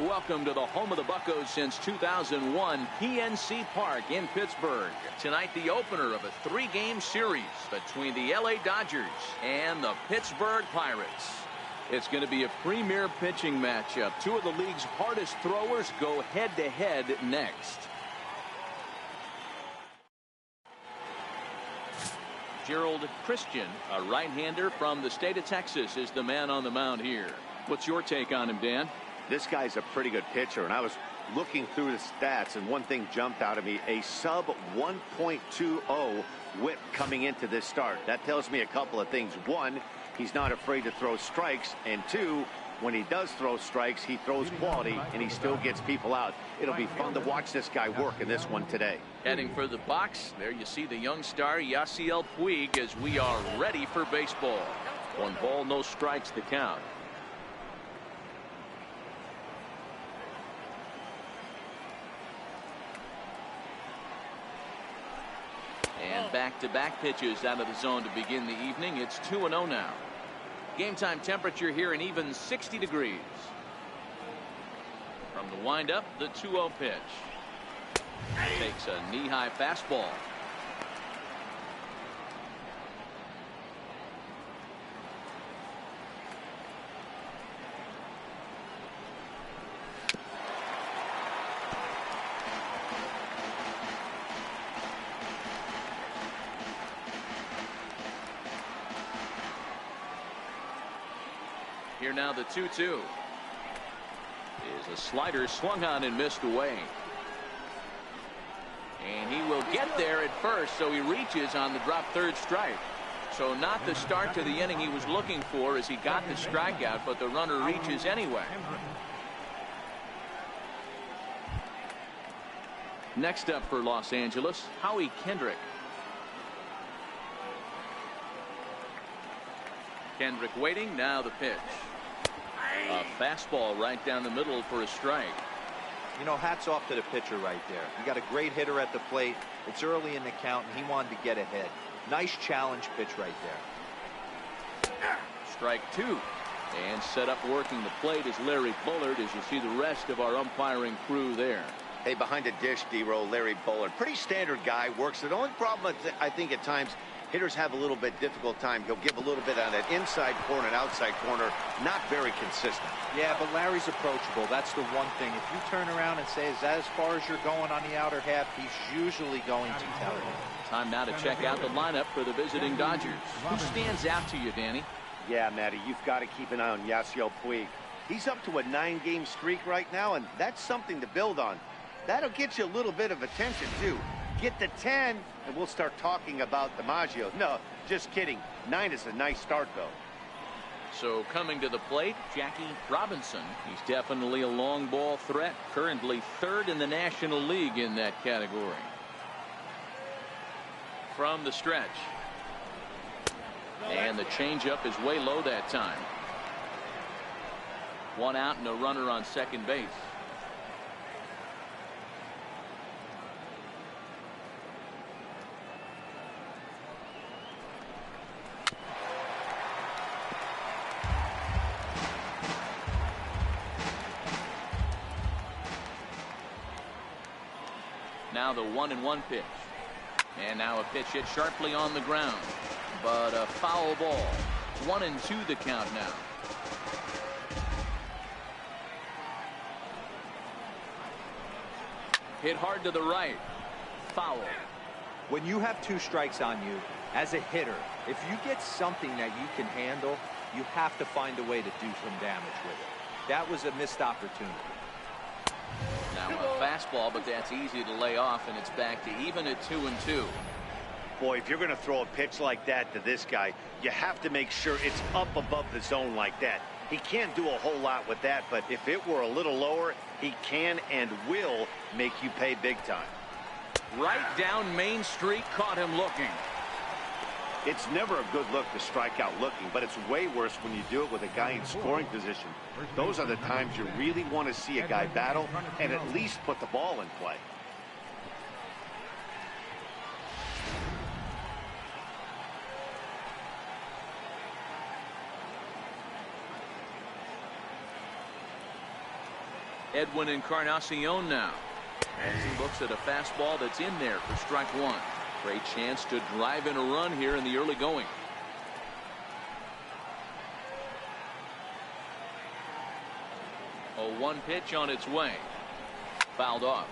welcome to the home of the Buccos since 2001, PNC Park in Pittsburgh. Tonight, the opener of a 3-game series between the LA Dodgers and the Pittsburgh Pirates. It's going to be a premier pitching matchup. Two of the league's hardest throwers go head-to-head next. Gerald Christian, a right-hander from the state of Texas, is the man on the mound here. What's your take on him, Dan? This guy's a pretty good pitcher, and I was looking through the stats, and one thing jumped out at me: a sub 1.20 whip coming into this start. That tells me a couple of things. One, he's not afraid to throw strikes, and two, when he does throw strikes, he throws quality, and he still gets people out. It'll be fun to watch this guy work in this one today. Heading for the box, there you see the young star Yasiel Puig as we are ready for baseball. 1 ball, no strikes to count. And back-to-back pitches out of the zone to begin the evening. It's 2-0 now. Game time temperature here an even 60 degrees. From the windup, the 2-0 pitch. Takes a knee-high fastball. Here now the 2-2 is a slider swung on and missed away. And he will get there at first, so he reaches on the drop third strike. So not the start to the inning he was looking for as he got the strikeout, but the runner reaches anyway. Next up for Los Angeles, Howie Kendrick. Kendrick waiting, now the pitch. A fastball right down the middle for a strike. You know, hats off to the pitcher right there. You got a great hitter at the plate. It's early in the count, and he wanted to get ahead. Nice challenge pitch right there. Strike 2. And set up working the plate is Larry Bullard, as you see the rest of our umpiring crew there. Hey, behind the dish, D-Row, Larry Bullard. Pretty standard guy, works. The only problem I think at times hitters have a little bit difficult time. He'll give a little bit on that inside corner and outside corner. Not very consistent. Yeah, but Larry's approachable. That's the one thing. If you turn around and say, is that as far as you're going on the outer half, he's usually going to tell you. Time now to check out the lineup for the visiting Dodgers. Who stands out to you, Danny? Yeah, Matty, you've got to keep an eye on Yasiel Puig. He's up to a 9-game streak right now, and that's something to build on. That'll get you a little bit of attention, too. Get to 10, and we'll start talking about DiMaggio. No, just kidding. 9 is a nice start, though. So coming to the plate, Jackie Robinson. He's definitely a long ball threat. Currently 3rd in the National League in that category. From the stretch. And the changeup is way low that time. 1 out and a runner on second base. Now the 1-1 pitch. And now a pitch hit sharply on the ground. But a foul ball. 1-2 the count now. Hit hard to the right. Foul. When you have 2 strikes on you, as a hitter, if you get something that you can handle, you have to find a way to do some damage with it. That was a missed opportunity. Now a fastball, but that's easy to lay off, and it's back to even at 2-2. Boy, if you're going to throw a pitch like that to this guy, you have to make sure it's up above the zone like that. He can't do a whole lot with that, but if it were a little lower, he can and will make you pay big time. Right down Main Street, caught him looking. It's never a good look to strike out looking, but it's way worse when you do it with a guy in scoring position. Those are the times you really want to see a guy battle and at least put the ball in play. Edwin Encarnacion now. As he looks at a fastball that's in there for strike one. Great chance to drive in a run here in the early going. A 1 pitch on its way. Fouled off.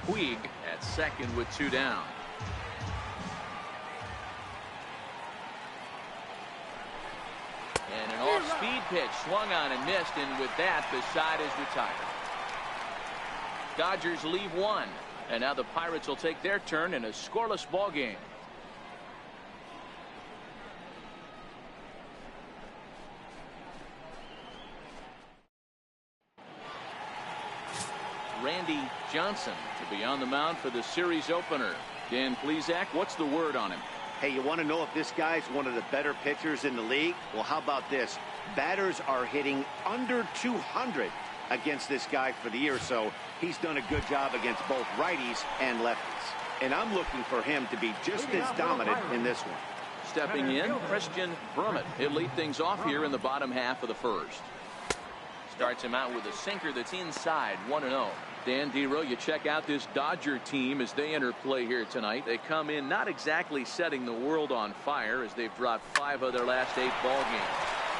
Puig at second with 2 down. And an off-speed pitch swung on and missed, and with that the side is retired. Dodgers leave 1, and now the Pirates will take their turn in a scoreless ball game. Randy Johnson to be on the mound for the series opener. Dan Plesac, what's the word on him? Hey, you want to know if this guy's one of the better pitchers in the league? Well, how about this? Batters are hitting under 200 against this guy for the year, so he's done a good job against both righties and lefties. And I'm looking for him to be just as dominant in this one. Stepping in, Christian Brummett. He'll lead things off here in the bottom half of the first. Starts him out with a sinker that's inside, 1-0. Dan Dero, you check out this Dodger team as they enter play here tonight. They come in not exactly setting the world on fire as they've dropped 5 of their last 8 ball games.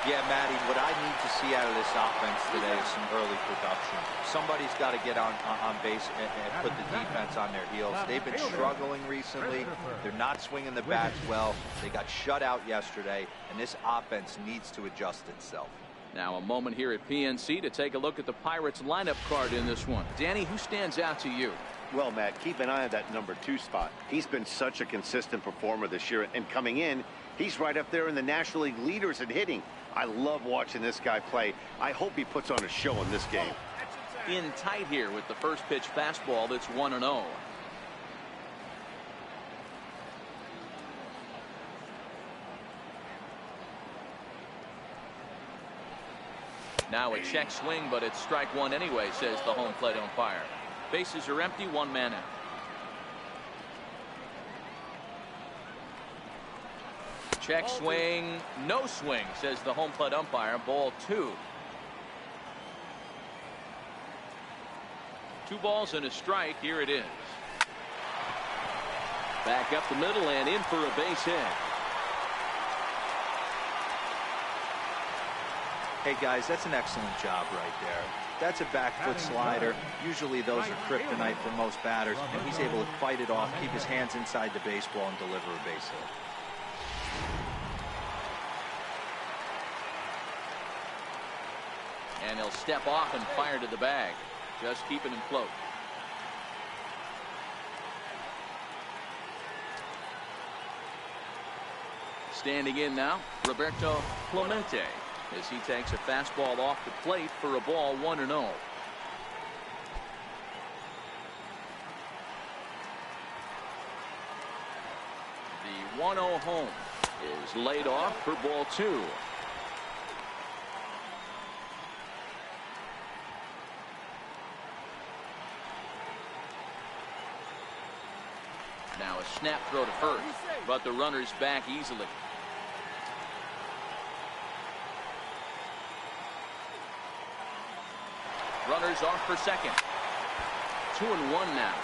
Yeah, Matty, what I need to see out of this offense today is some early production. Somebody's got to get on base and put the defense on their heels. They've been struggling recently. They're not swinging the bats well. They got shut out yesterday, and this offense needs to adjust itself. Now a moment here at PNC to take a look at the Pirates lineup card in this one. Danny, who stands out to you? Well, Matt, keep an eye on that number 2 spot. He's been such a consistent performer this year, and coming in, he's right up there in the National League leaders in hitting. I love watching this guy play. I hope he puts on a show in this game. In tight here with the first pitch fastball that's 1-0. Now a check swing, but it's strike one anyway, says the home plate umpire. Bases are empty, 1 man out. Check swing, no swing, says the home plate umpire. Ball 2. 2 balls and a strike. Here it is. Back up the middle and in for a base hit. Hey guys, that's an excellent job right there. That's a back foot slider. Usually those are kryptonite for most batters, and he's able to fight it off, keep his hands inside the baseball, and deliver a base hit. And he'll step off and fire to the bag, just keeping him float. Standing in now, Roberto Clemente, as he takes a fastball off the plate for a ball, 1-0. The 1-0 home is laid off for ball 2. Now a snap throw to first, but the runner's back easily. Runners off for second. 2-1 now.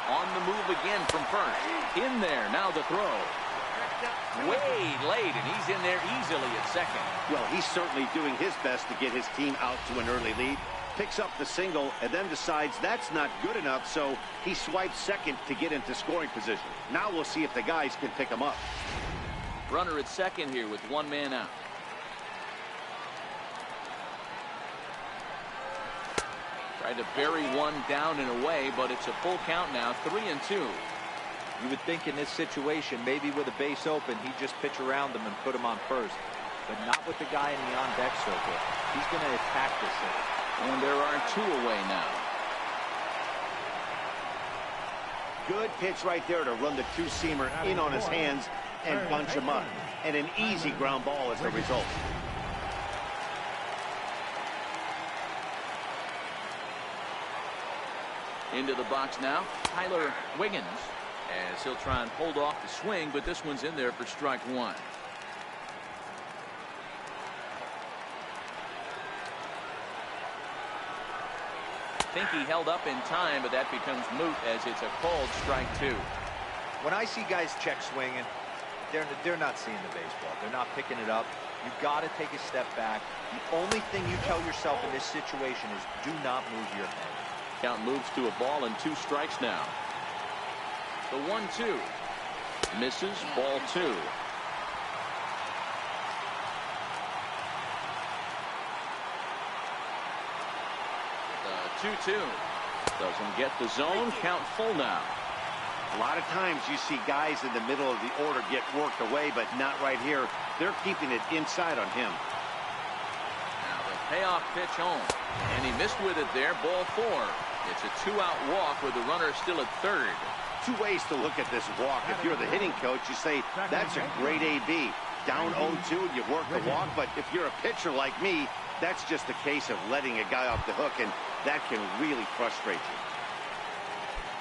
On the move again from first. In there, now the throw. Way late, and he's in there easily at second. Well, he's certainly doing his best to get his team out to an early lead. Picks up the single and then decides that's not good enough, so he swipes second to get into scoring position. Now we'll see if the guys can pick him up. Runner at second here with 1 man out. Tried to bury one down and away, but it's a full count now, 3-2. You would think in this situation, maybe with a base open, he'd just pitch around him and put him on first. But not with the guy in the on-deck circle. He's going to attack this hitter. And there are 2 away now. Good pitch right there to run the two-seamer in on his hands and bunch him up. And an easy ground ball as the result. Into the box now, Tyler Wiggins, as he'll try and hold off the swing, but this one's in there for strike one. I think he held up in time, but that becomes moot as it's a called strike two. When I see guys check swinging, they're not seeing the baseball. They're not picking it up. You've got to take a step back. The only thing you tell yourself in this situation is do not move your head. Count moves to a ball and 2 strikes now. The 1-2 misses, ball 2. The 2-2 doesn't get the zone. Count full now. A lot of times you see guys in the middle of the order get worked away, but not right here. They're keeping it inside on him. Now the payoff pitch home, and he missed with it there. Ball 4. It's a 2-out walk with the runner still at third. 2 ways to look at this walk. If you're the hitting coach, you say that's a great AB. Down 0-2 and you work the walk, but if you're a pitcher like me, that's just a case of letting a guy off the hook, and that can really frustrate you.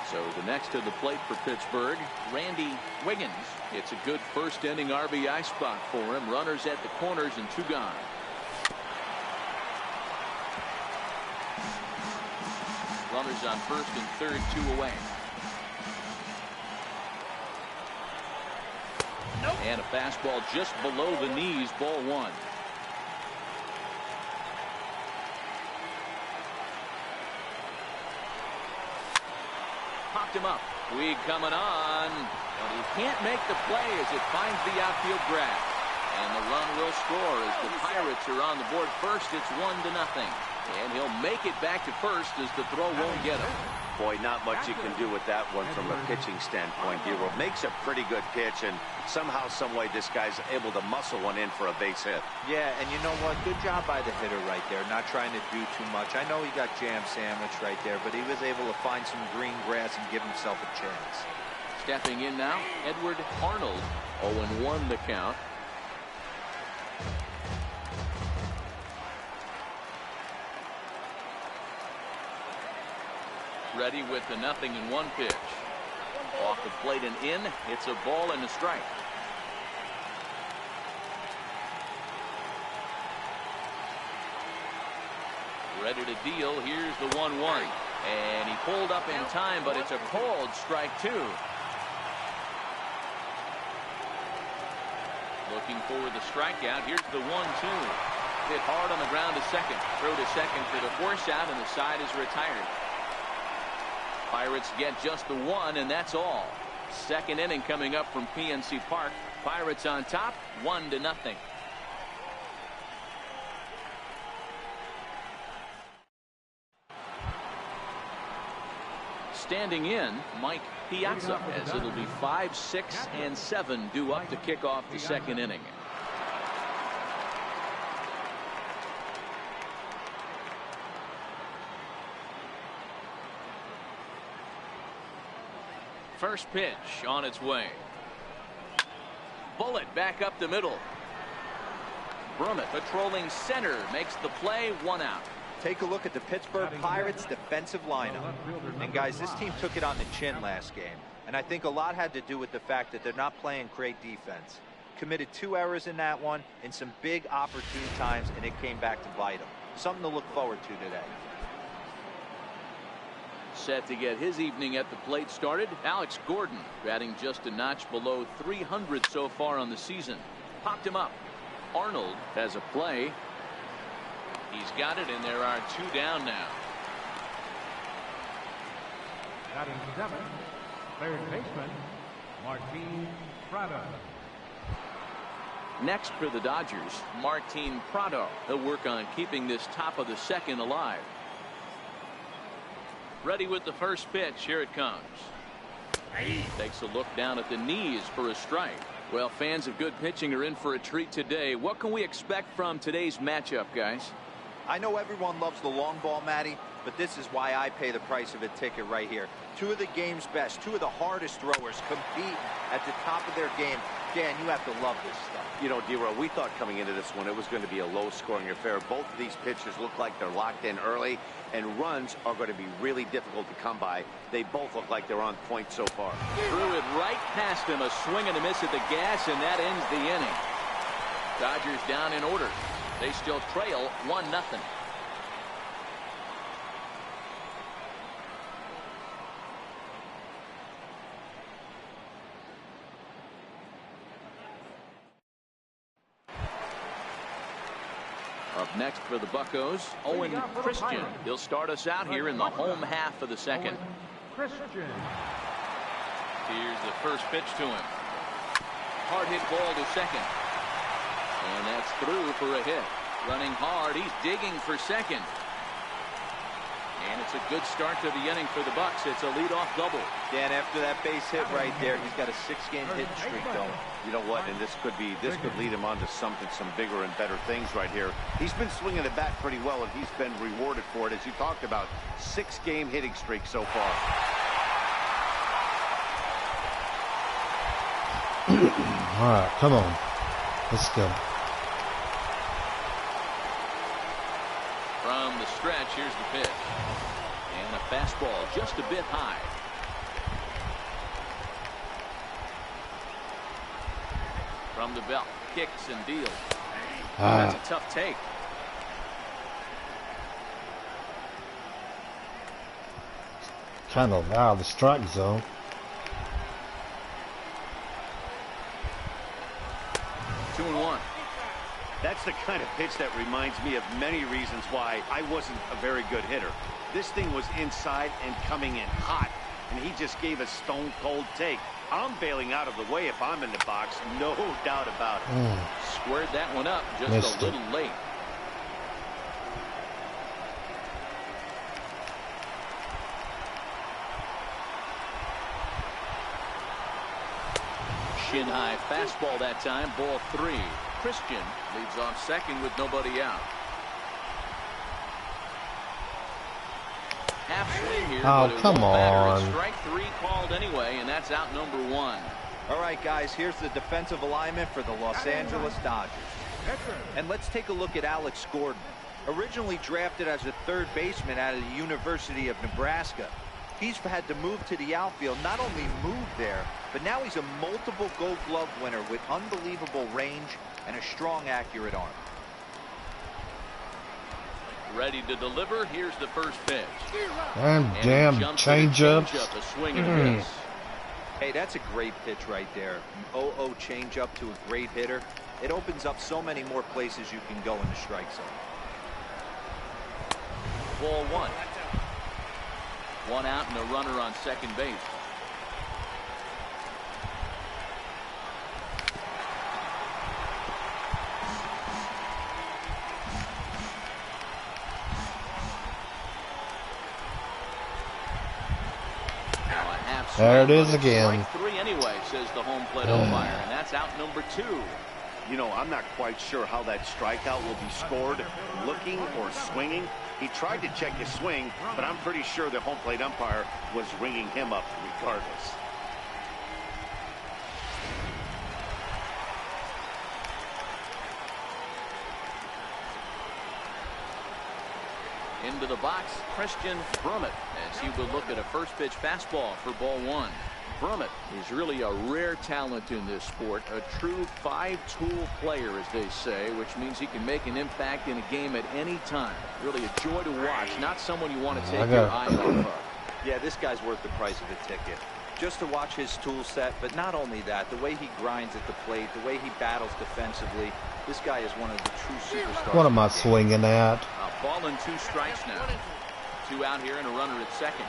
So the next to the plate for Pittsburgh, Randy Wiggins. It's a good first inning RBI spot for him. Runners at the corners and 2 gone. Runners on first and third, 2 away. And a fastball just below the knees, ball 1. Popped him up. Weed coming on, but he can't make the play as it finds the outfield grass. And the run will score as the Pirates are on the board first. It's 1-0. And he'll make it back to first as the throw won't get him. Boy, not much you can do with that one from a pitching standpoint. Hero makes a pretty good pitch, and somehow, some way, this guy's able to muscle one in for a base hit. Yeah, and you know what? Good job by the hitter right there, not trying to do too much. I know he got jam sandwiched right there, but he was able to find some green grass and give himself a chance. Stepping in now, Edward Arnold. 0-1 the count. Ready with the 0-1 pitch. Off the plate and in. It's a ball and a strike. Ready to deal. Here's the 1-1. And he pulled up in time, but it's a called strike 2. Looking for the strikeout. Here's the 1-2. Hit hard on the ground to second. Throw to second for the force out, and the side is retired. Pirates get just the 1, and that's all. Second inning coming up from PNC Park. Pirates on top, 1-0. Standing in, Mike Piazza, as it'll be 5, 6, and 7 due up to kick off the second inning. First pitch on its way. Bullet back up the middle. Brummett patrolling center makes the play, 1 out. Take a look at the Pittsburgh Pirates defensive lineup. And guys, this team took it on the chin last game. And I think a lot had to do with the fact that they're not playing great defense. Committed 2 errors in that one in some big opportune times, and it came back to bite them. Something to look forward to today. Set to get his evening at the plate started, Alex Gordon, batting just a notch below 300 so far on the season. Popped him up. Arnold has a play. He's got it, and there are 2 down now. Batting 7, third baseman, Martin Prado. Next for the Dodgers, Martin Prado. He'll work on keeping this top of the second alive. Ready with the first pitch. Here it comes. Takes a look down at the knees for a strike. Well, fans of good pitching are in for a treat today. What can we expect from today's matchup, guys? I know everyone loves the long ball, Matty, but this is why I pay the price of a ticket right here. Two of the game's best, two of the hardest throwers compete at the top of their game. Dan, you have to love this stuff. You know, D-Row, we thought coming into this one it was going to be a low-scoring affair. Both of these pitchers look like they're locked in early, and runs are going to be really difficult to come by. They both look like they're on point so far. Threw it right past him, a swing and a miss at the gas, and that ends the inning. Dodgers down in order. They still trail 1-0. Up next for the Buccos, Owen Christian. He'll start us out here in the home half of the second. Christian. Here's the first pitch to him. Hard hit ball to second. And that's through for a hit. Running hard. He's digging for second. And it's a good start to the inning for the Bucs. It's a leadoff double. Dan, after that base hit right there, he's got a 6-game hitting streak going. You know what? And this could lead him on to some bigger and better things right here. He's been swinging the bat pretty well, and he's been rewarded for it, as you talked about. 6-game hitting streak so far. All right, come on. Let's go. From the stretch, here's the pitch. And a fastball just a bit high. From the belt, kicks and deals. That's a tough take. Kind of out of the strike zone. Two and one. That's the kind of pitch that reminds me of many reasons why I wasn't a very good hitter. This thing was inside and coming in hot, and he just gave a stone-cold take. I'm bailing out of the way if I'm in the box, no doubt about it. Squared that one up just Missed a little late. Shin high fastball that time, ball 3. Christian leads off second with nobody out. Half swing here. Oh, come on. Strike 3 called anyway, and that's out number 1. All right, guys, here's the defensive alignment for the Los Angeles Dodgers. And let's take a look at Alex Gordon. Originally drafted as a third baseman out of the University of Nebraska. He's had to move to the outfield, not only move there, but now he's a multiple Gold Glove winner with unbelievable range and a strong, accurate arm. Ready to deliver. Here's the first pitch. And damn changeups. A swing and a miss. Hey, that's a great pitch right there. An 0-0 changeup to a great hitter. It opens up so many more places you can go in the strike zone. Ball 1. 1 out and a runner on second base. There it is again. Strike 3 anyway, says the home plate umpire, and that's out number 2. You know, I'm not quite sure how that strikeout will be scored, looking or swinging. He tried to check his swing, but I'm pretty sure the home plate umpire was ringing him up regardless. Into the box, Christian Brummett, as he will look at a first pitch fastball for ball 1. Brummett is really a rare talent in this sport, a true 5-tool player, as they say, which means he can make an impact in a game at any time. Really a joy to watch, not someone you want to take your eye off of. Yeah, this guy's worth the price of a ticket. Just to watch his tool set, but not only that, the way he grinds at the plate, the way he battles defensively, this guy is one of the true superstars. What am I swinging at? A ball and 2 strikes now. 2 out here and a runner at second.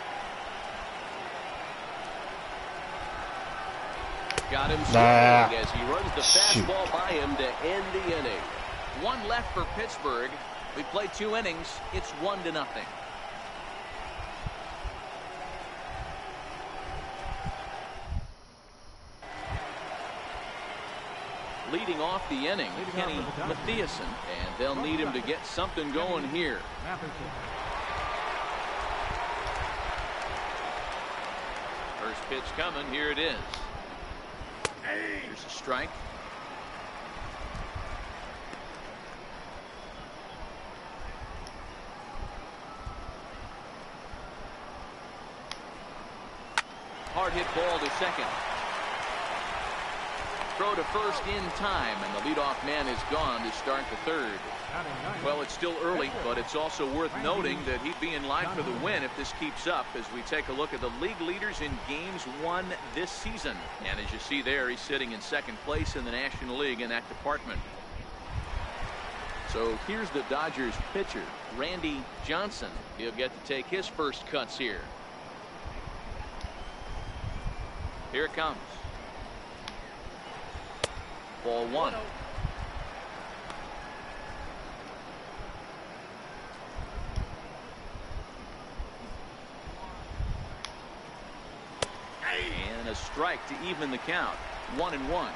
Got him swinging as he runs the fastball by him to end the inning. 1 left for Pittsburgh. We played 2 innings. It's 1-0. leading off the inning, Kenny Matthiasen, and they'll need him to get something going here. First pitch coming. Here it is. Here's a strike. Hard hit ball to second. Throw to first in time, and the leadoff man is gone to start the third. Well, it's still early, but it's also worth noting that he'd be in line for the win if this keeps up as we take a look at the league leaders in games won this season. And as you see there, he's sitting in second place in the National League in that department. So here's the Dodgers pitcher, Randy Johnson. He'll get to take his first cuts here. Here it comes. Ball one. And a strike to even the count. 1-1.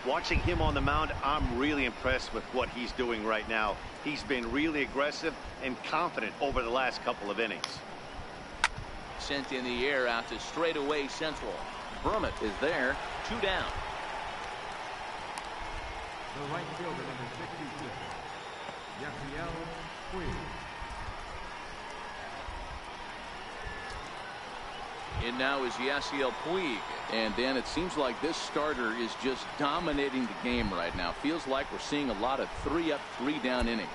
Watching him on the mound, I'm really impressed with what he's doing right now. He's been really aggressive and confident over the last couple of innings. Sent in the air out to straightaway central. Brummett is there. 2 down. The right fielder, number 66, Yasiel Puig. In now is Yasiel Puig. And then it seems like this starter is just dominating the game right now. Feels like we're seeing a lot of 3-up, 3-down innings.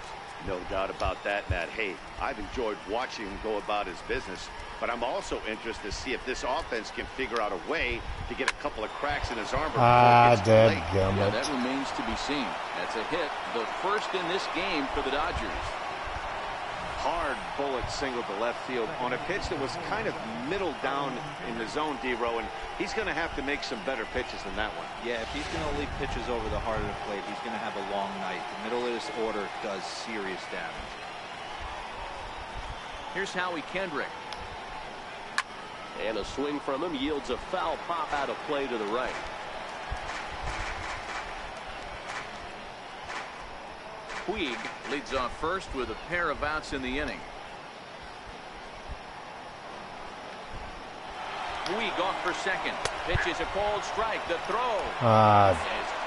No doubt about that, Matt. Hey, I've enjoyed watching him go about his business, but I'm also interested to see if this offense can figure out a way to get a couple of cracks in his armor before it gets too late. Yeah, that remains to be seen. That's a hit, the first in this game for the Dodgers. Hard bullet single to left field on a pitch that was kind of middle down in the zone, D-Row, and he's going to have to make some better pitches than that one. Yeah, if he's going to leave pitches over the heart of the plate, he's going to have a long night. The middle of this order does serious damage. Here's Howie Kendrick. And a swing from him yields a foul pop out of play to the right. Puig leads off first with a pair of outs in the inning. Puig off for second. Pitch is a called strike. The throw is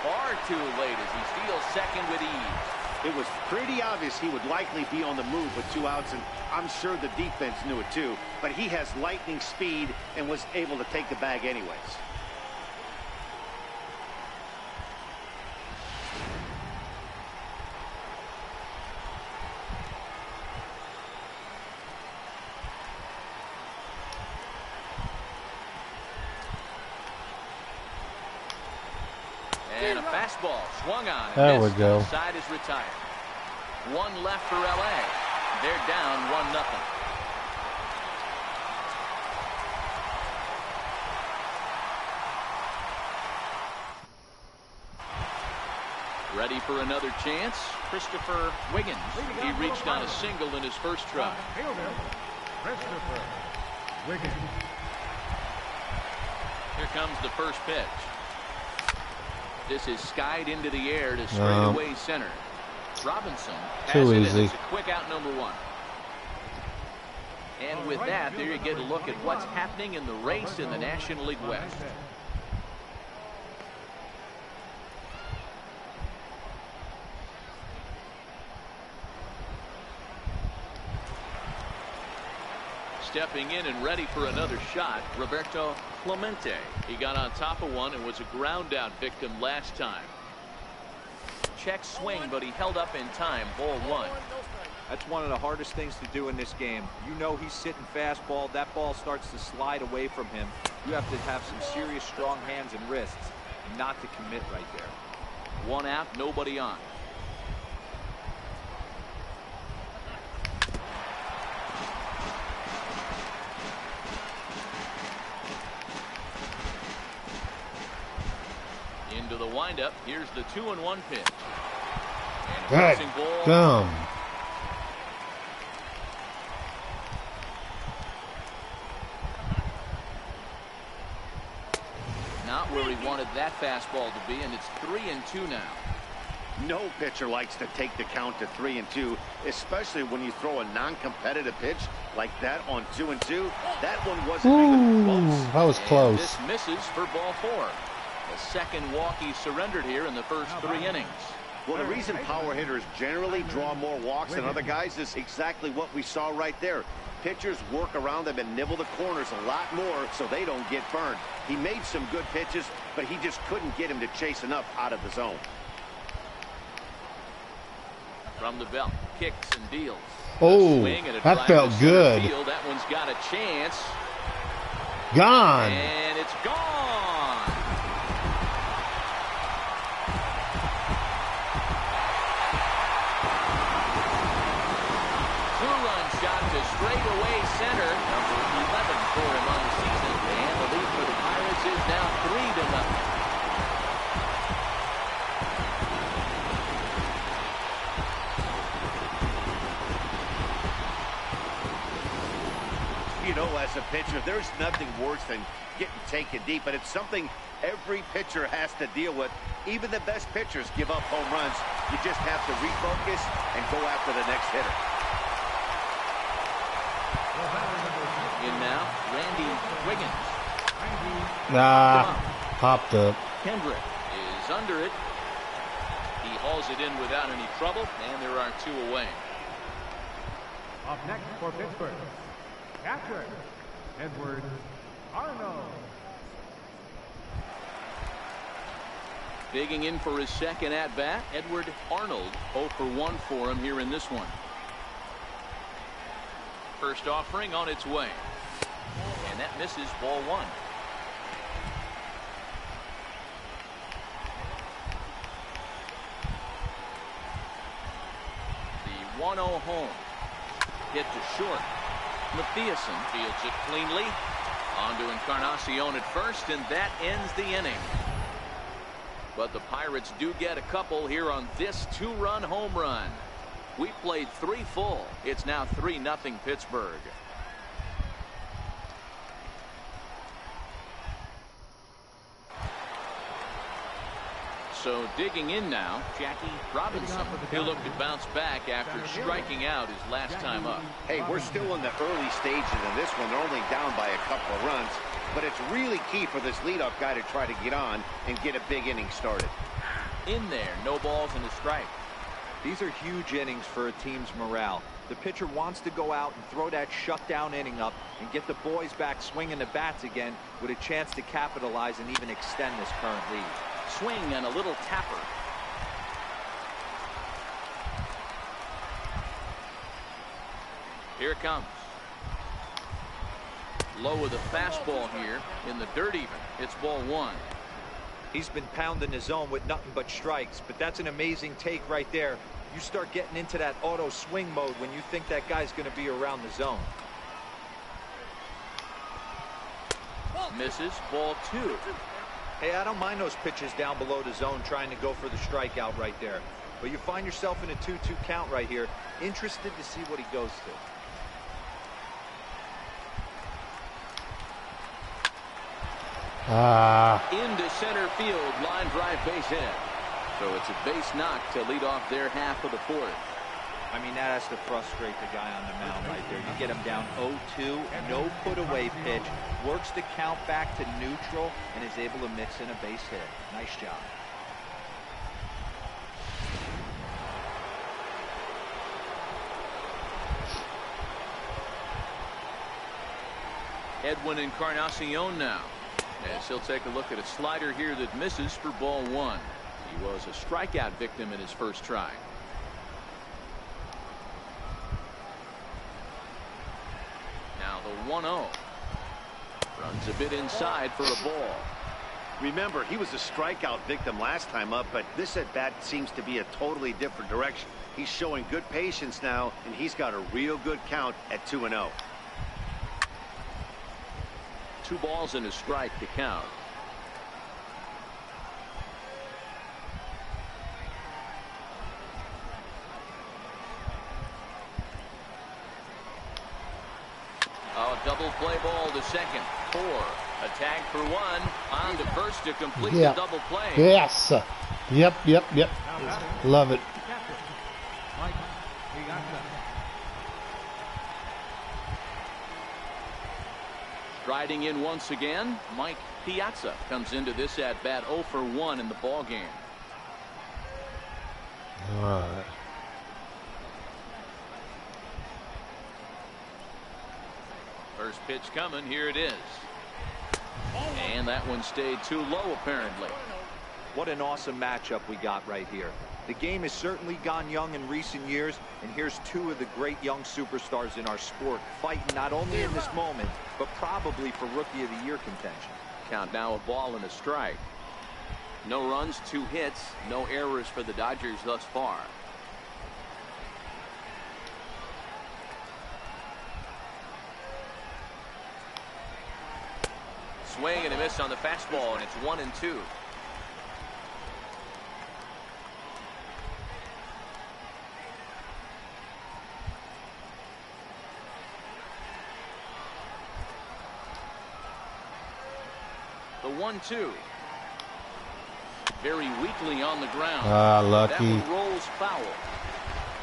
far too late as he steals second with ease. It was pretty obvious he would likely be on the move with 2 outs, and I'm sure the defense knew it too. But he has lightning speed and was able to take the bag anyways. And a fastball swung on. There we go. The side is retired. 1 left for LA. They're down 1-0. Ready for another chance. Christopher Wiggins. He reached on a single in his first try. Fielder, Christopher Wiggins. Here comes the first pitch. This is skied into the air to straightaway center. Robinson has it, and it's a quick out number 1. And with that, there you get a look at what's happening in the race in the National League West. Stepping in and ready for another shot, Roberto Clemente. He got on top of one and was a ground out victim last time. Check swing, but he held up in time. Ball 1. That's one of the hardest things to do in this game. You know he's sitting fastball. That ball starts to slide away from him. You have to have some serious strong hands and wrists and not to commit right there. 1 out, nobody on. Into the windup. Here's the 2-1 pitch. And a ball. Dumb. Not where he wanted wanted that fastball to be, and it's 3-2 now. No pitcher likes to take the count to 3-2, especially when you throw a non-competitive pitch like that on 2-2. That one wasn't even close. That was close. And this misses for ball 4. The second walk he surrendered here in the first 3 innings. Well, the reason power hitters generally draw more walks than other guys is exactly what we saw right there. Pitchers work around them and nibble the corners a lot more so they don't get burned. He made some good pitches, but he just couldn't get him to chase enough out of the zone. From the belt, kicks and deals. Oh, that felt good. Field. That one's got a chance. Gone. And it's gone. Two-run shot to straightaway center. Number 11 for him on the season. And the lead for the Pirates is now 3-0. You know, as a pitcher, there's nothing worse than getting taken deep, but it's something every pitcher has to deal with. Even the best pitchers give up home runs. You just have to refocus and go after the next hitter. In now, Randy Wiggins. Popped up. Kendrick is under it. He hauls it in without any trouble, and there are 2 away. Up next for Pittsburgh, catcher, Edward Arnold. Digging in for his second at-bat, Edward Arnold. 0 for 1 for him here in this one. First offering on its way. And that misses ball 1. The 1-0 home. Hit to short. Mathiasen fields it cleanly. On to Encarnacion at first, and that ends the inning. But the Pirates do get a couple here on this 2-run home run. We played 3 full. It's now 3-0 Pittsburgh. So digging in now, Jackie Robinson. He'll look to bounce back after striking out his last time up. Hey, we're still in the early stages of this one. They're only down by a couple of runs, but it's really key for this leadoff guy to try to get on and get a big inning started. In there, no balls and a strike. These are huge innings for a team's morale. The pitcher wants to go out and throw that shutdown inning up and get the boys back swinging the bats again with a chance to capitalize and even extend this current lead. Swing and a little tapper. Here it comes. Low with a fastball here in the dirt even. It's ball 1. He's been pounding the zone with nothing but strikes, but that's an amazing take right there. You start getting into that auto swing mode when you think that guy's going to be around the zone. Misses ball 2. Hey, I don't mind those pitches down below the zone trying to go for the strikeout right there. But you find yourself in a 2-2 count right here. Interested to see what he goes to. Into center field, line drive, base hit. So it's a base knock to lead off their half of the 4th. I mean, that has to frustrate the guy on the mound right there. You get him down 0-2, no put away pitch, works the count back to neutral, and is able to mix in a base hit. Nice job. Edwin Encarnacion now, as he'll take a look at a slider here that misses for ball 1. He was a strikeout victim in his first try. Now the 1-0. Runs a bit inside for a ball. Remember, he was a strikeout victim last time up, but this at bat seems to be a totally different direction. He's showing good patience now, and he's got a real good count at 2-0. 2 balls and a strike to count. Oh, double play ball to second. 4. A tag for one. On to first to complete Yeah. the double play. Yes. Yep. Love it. Mike Piazza. Striding in once again, Mike Piazza comes into this at bat 0 for 1 in the ball game. All right. First pitch coming, here it is. And that one stayed too low apparently. What an awesome matchup we got right here. The game has certainly gone young in recent years, and here's two of the great young superstars in our sport fighting not only in this moment, but probably for Rookie of the Year contention. Count now a ball and a strike. No runs, 2 hits, no errors for the Dodgers thus far. Swing and a miss on the fastball, and it's 1-2. The 1-2. Very weakly on the ground. Ah, That lucky. one rolls foul.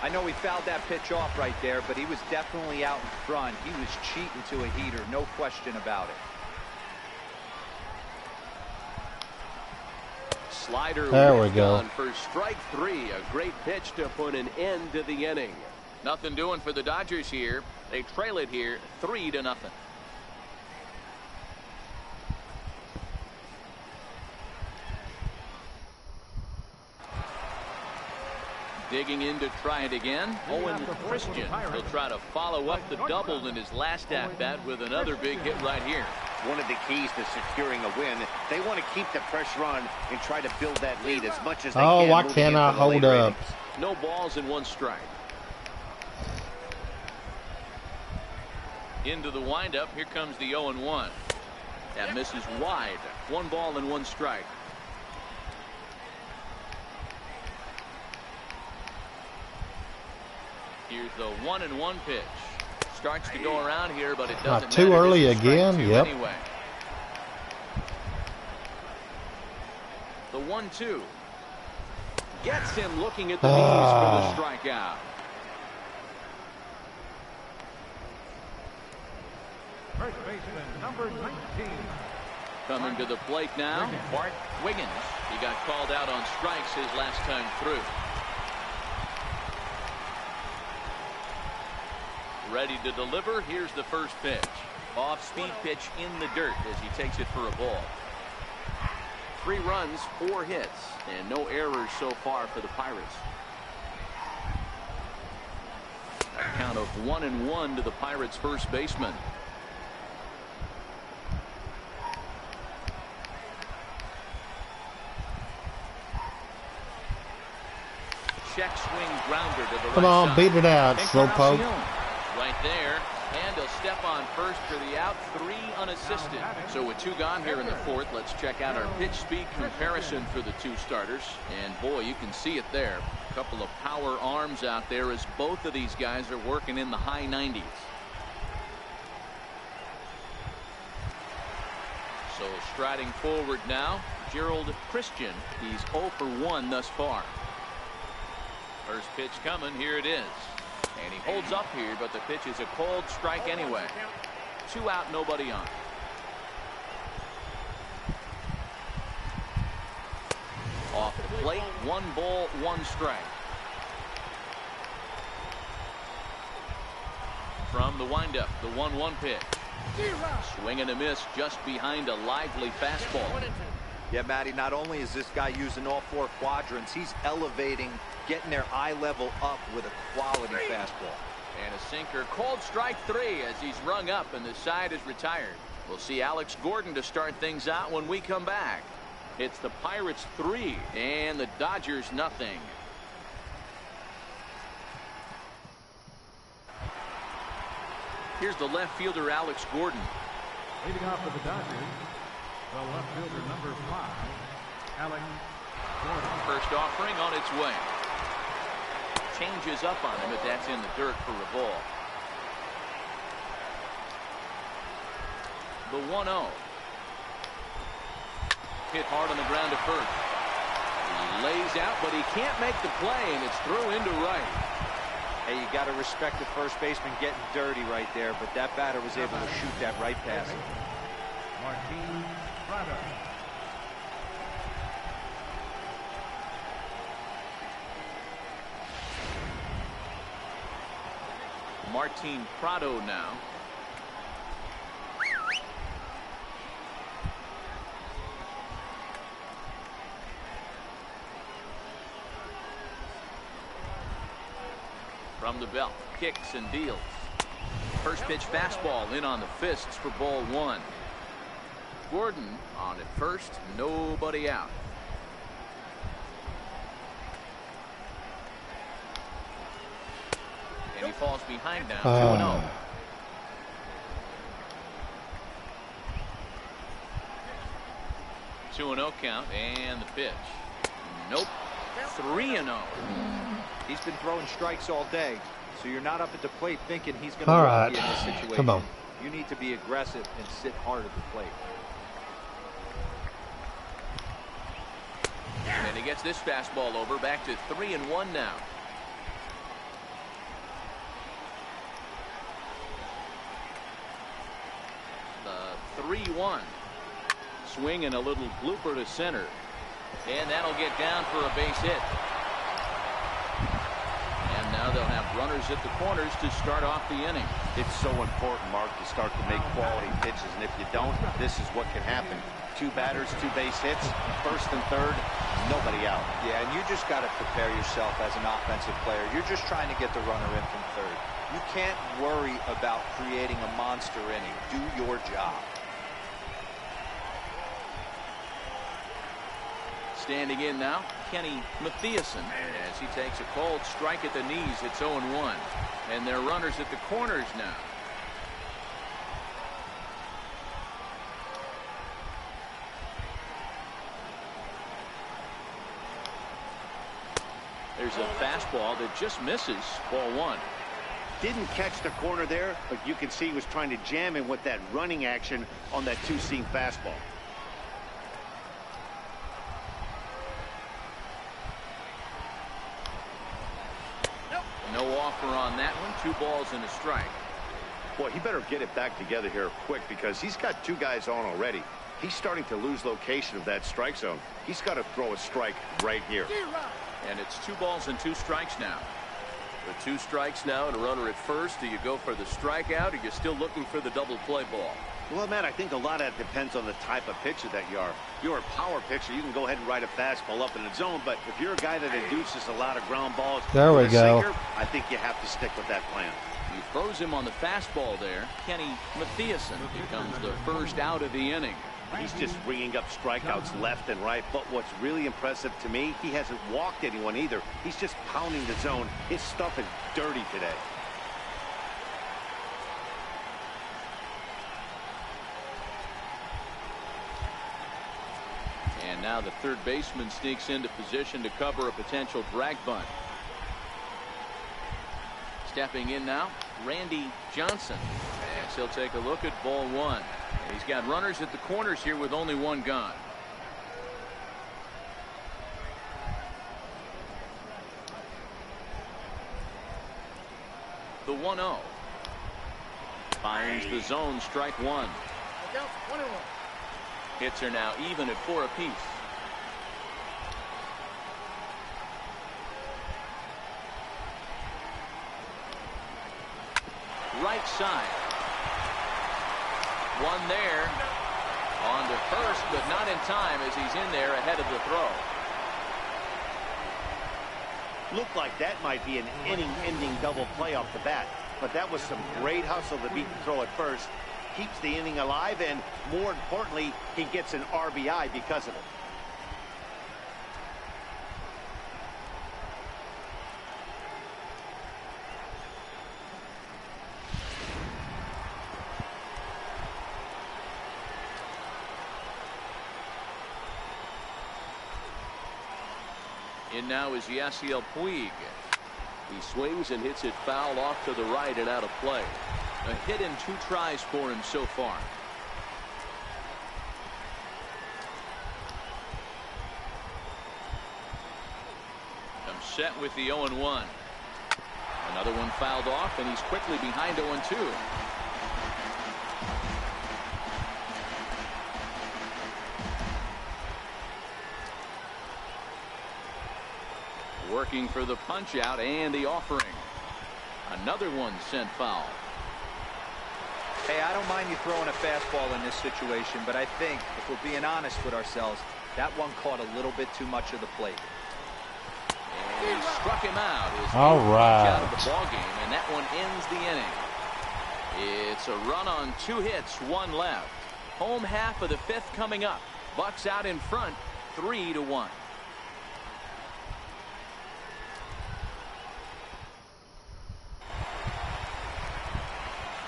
I know he fouled that pitch off right there, but he was definitely out in front. He was cheating to a heater, no question about it. Slider. There we go. On for strike 3. A great pitch to put an end to the inning. Nothing doing for the Dodgers here. They trail it here 3-0. Digging in to try it again. Owen Christian. He'll try to follow up the double in his last at-bat with another big hit right here. One of the keys to securing a win. They want to keep the pressure on and try to build that lead as much as they Oh, can. why moving can't into I the hold later up? innings. No balls and 1 strike. Into the windup. Here comes the 0-1. That misses wide. 1 ball and 1 strike. Here's the 1-1 pitch. Starts to go around here, but it doesn't too matter. early This is strike again? 2 Yep. Anyway. The 1-2. Gets him looking at the knees for the strikeout. First baseman, number 19. Coming to the plate now, Bart Wiggins. He got called out on strikes his last time through. Ready to deliver. Here's the first pitch. Off-speed pitch in the dirt as he takes it for a ball. 3 runs, 4 hits, and no errors so far for the Pirates. A count of 1-1 to the Pirates' first baseman. Check swing grounder to the Come right on, side. beat it out, slowpoke. Right there, and he'll step on first for the out, 3 unassisted. So with 2 gone here in the 4th, let's check out our pitch speed comparison for the 2 starters. And boy, you can see it there. A couple of power arms out there as both of these guys are working in the high 90s. So striding forward now, Gerald Christian. He's 0 for 1 thus far. First pitch coming, here it is. And he holds up here, but the pitch is a cold strike anyway. 2 out, nobody on. Off the plate, 1 ball, 1 strike. From the windup, the 1-1 pitch. Swing and a miss just behind a lively fastball. Yeah, Matty, not only is this guy using all 4 quadrants, he's elevating, getting their eye level up with a quality fastball. And a sinker, cold strike 3 as he's rung up and the side is retired. We'll see Alex Gordon to start things out when we come back. It's the Pirates 3 and the Dodgers nothing. Here's the left fielder, Alex Gordon. Leading off for the Dodgers, the left fielder, number 5, Alex Gordon. First offering on its way. Changes up on him, but that's in the dirt for a ball. The 1-0. hit hard on the ground to first. He lays out, but he can't make the play, and it's through into right. Hey, you got to respect the first baseman getting dirty right there, but that batter was able to shoot that right past him. Martin Prado. Martin Prado now. From the belt, kicks and deals. First pitch fastball in on the fists for ball one. Gordon on at first, nobody out. And he falls behind now, 2-0. Two and 0 count, and the pitch. Nope. 3-0. He's been throwing strikes all day, so you're not up at the plate thinking he's going to All be in this situation. Come on. You need to be aggressive and sit hard at the plate. And he gets this fastball over, back to 3-1 now. The 3-1. Swing and a little blooper to center. And that'll get down for a base hit. And now they'll have runners at the corners to start off the inning. It's so important, Mark, to start to make quality pitches, and if you don't, this is what can happen. Two batters, two base hits, first and third, nobody out. Yeah, and you just got to prepare yourself as an offensive player. You're just trying to get the runner in from third. You can't worry about creating a monster inning. Do your job. Standing in now, Kenny Mathiasen, as he takes a cold strike at the knees. It's 0-1. And they're runners at the corners now. There's a fastball that just misses, ball one. Didn't catch the corner there, but you can see he was trying to jam him with that running action on that two-seam fastball. No offer on that one. 2 balls and a strike. Boy, he better get it back together here quick because he's got 2 guys on already. He's starting to lose location of that strike zone. He's got to throw a strike right here. And it's 2 balls and 2 strikes now. With 2 strikes now and a runner at first, do you go for the strikeout, or you're still looking for the double play ball? Well, Matt, I think a lot of that depends on the type of pitcher that you are. If you're a power pitcher, you can go ahead and ride a fastball up in the zone, but if you're a guy that induces a lot of ground balls, there we go. Sinker, I think you have to stick with that plan. He throws him on the fastball there. Kenny Mathiasen becomes the first out of the inning. He's just ringing up strikeouts left and right, but what's really impressive to me, he hasn't walked anyone either. He's just pounding the zone. His stuff is dirty today. And now the third baseman sneaks into position to cover a potential drag bunt. Stepping in now, Randy Johnson. As he'll take a look at ball one. And he's got runners at the corners here with only 1 gone. The 1-0. Finds the zone, strike 1. Hits are now even at 4 apiece. Right side. One there. On to first, but not in time as he's in there ahead of the throw. Looked like that might be an inning-ending double play off the bat, but that was some great hustle to beat the throw at first. Keeps the inning alive, and more importantly, he gets an RBI because of it. In now is Yasiel Puig. He swings and hits it foul off to the right and out of play. A hit in 2 tries for him so far. set with the 0-1. Another one fouled off, and he's quickly behind 0-2. Working for the punch out and the offering. Another one sent foul. Hey, I don't mind you throwing a fastball in this situation, but I think if we're being honest with ourselves, that one caught a little bit too much of the plate. And he struck him out. All right. Out of the ball game, and that one ends the inning. It's a run on 2 hits, 1 left. Home half of the 5th coming up. Bucks out in front, 3-1.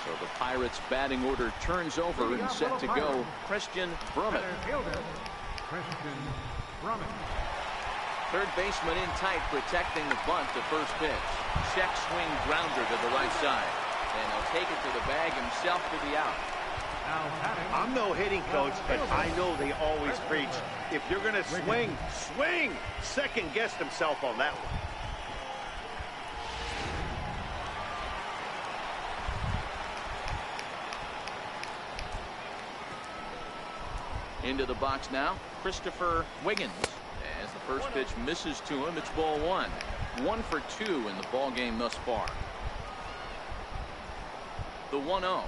So the Pirates batting order turns over and set to go. Christian Brummett. Christian Brummett. Third baseman in tight, protecting the bunt to first pitch. Check swing grounder to the right side. And he'll take it to the bag himself for the out. I'm no hitting coach, but I know they always preach, if you're going to swing, swing. Second guessed himself on that one. Into the box now, Christopher Wiggins. As the first pitch misses to him, it's ball 1. 1 for 2 in the ball game thus far. The 1-0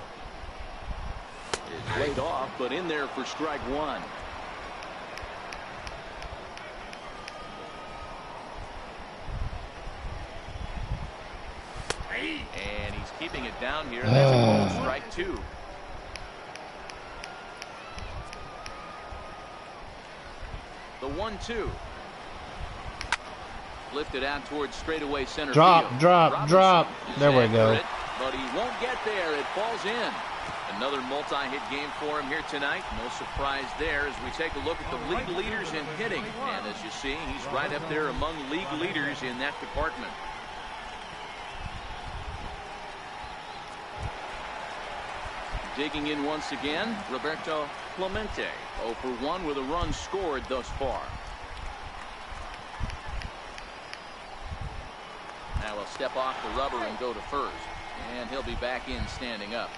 is laid off, but in there for strike 1. And he's keeping it down here. That's a ball, strike 2. The 1-2. Lifted out towards straightaway center Drop, field. drop, Robinson drop. There we go. it, but he won't get there. It falls in. Another multi-hit game for him here tonight. No surprise there as we take a look at the league leaders in hitting. And as you see, he's right up there among league leaders in that department. Digging in once again, Roberto Clemente. 0 for 1 with a run scored thus far. Now he'll step off the rubber and go to first. And he'll be back in standing up.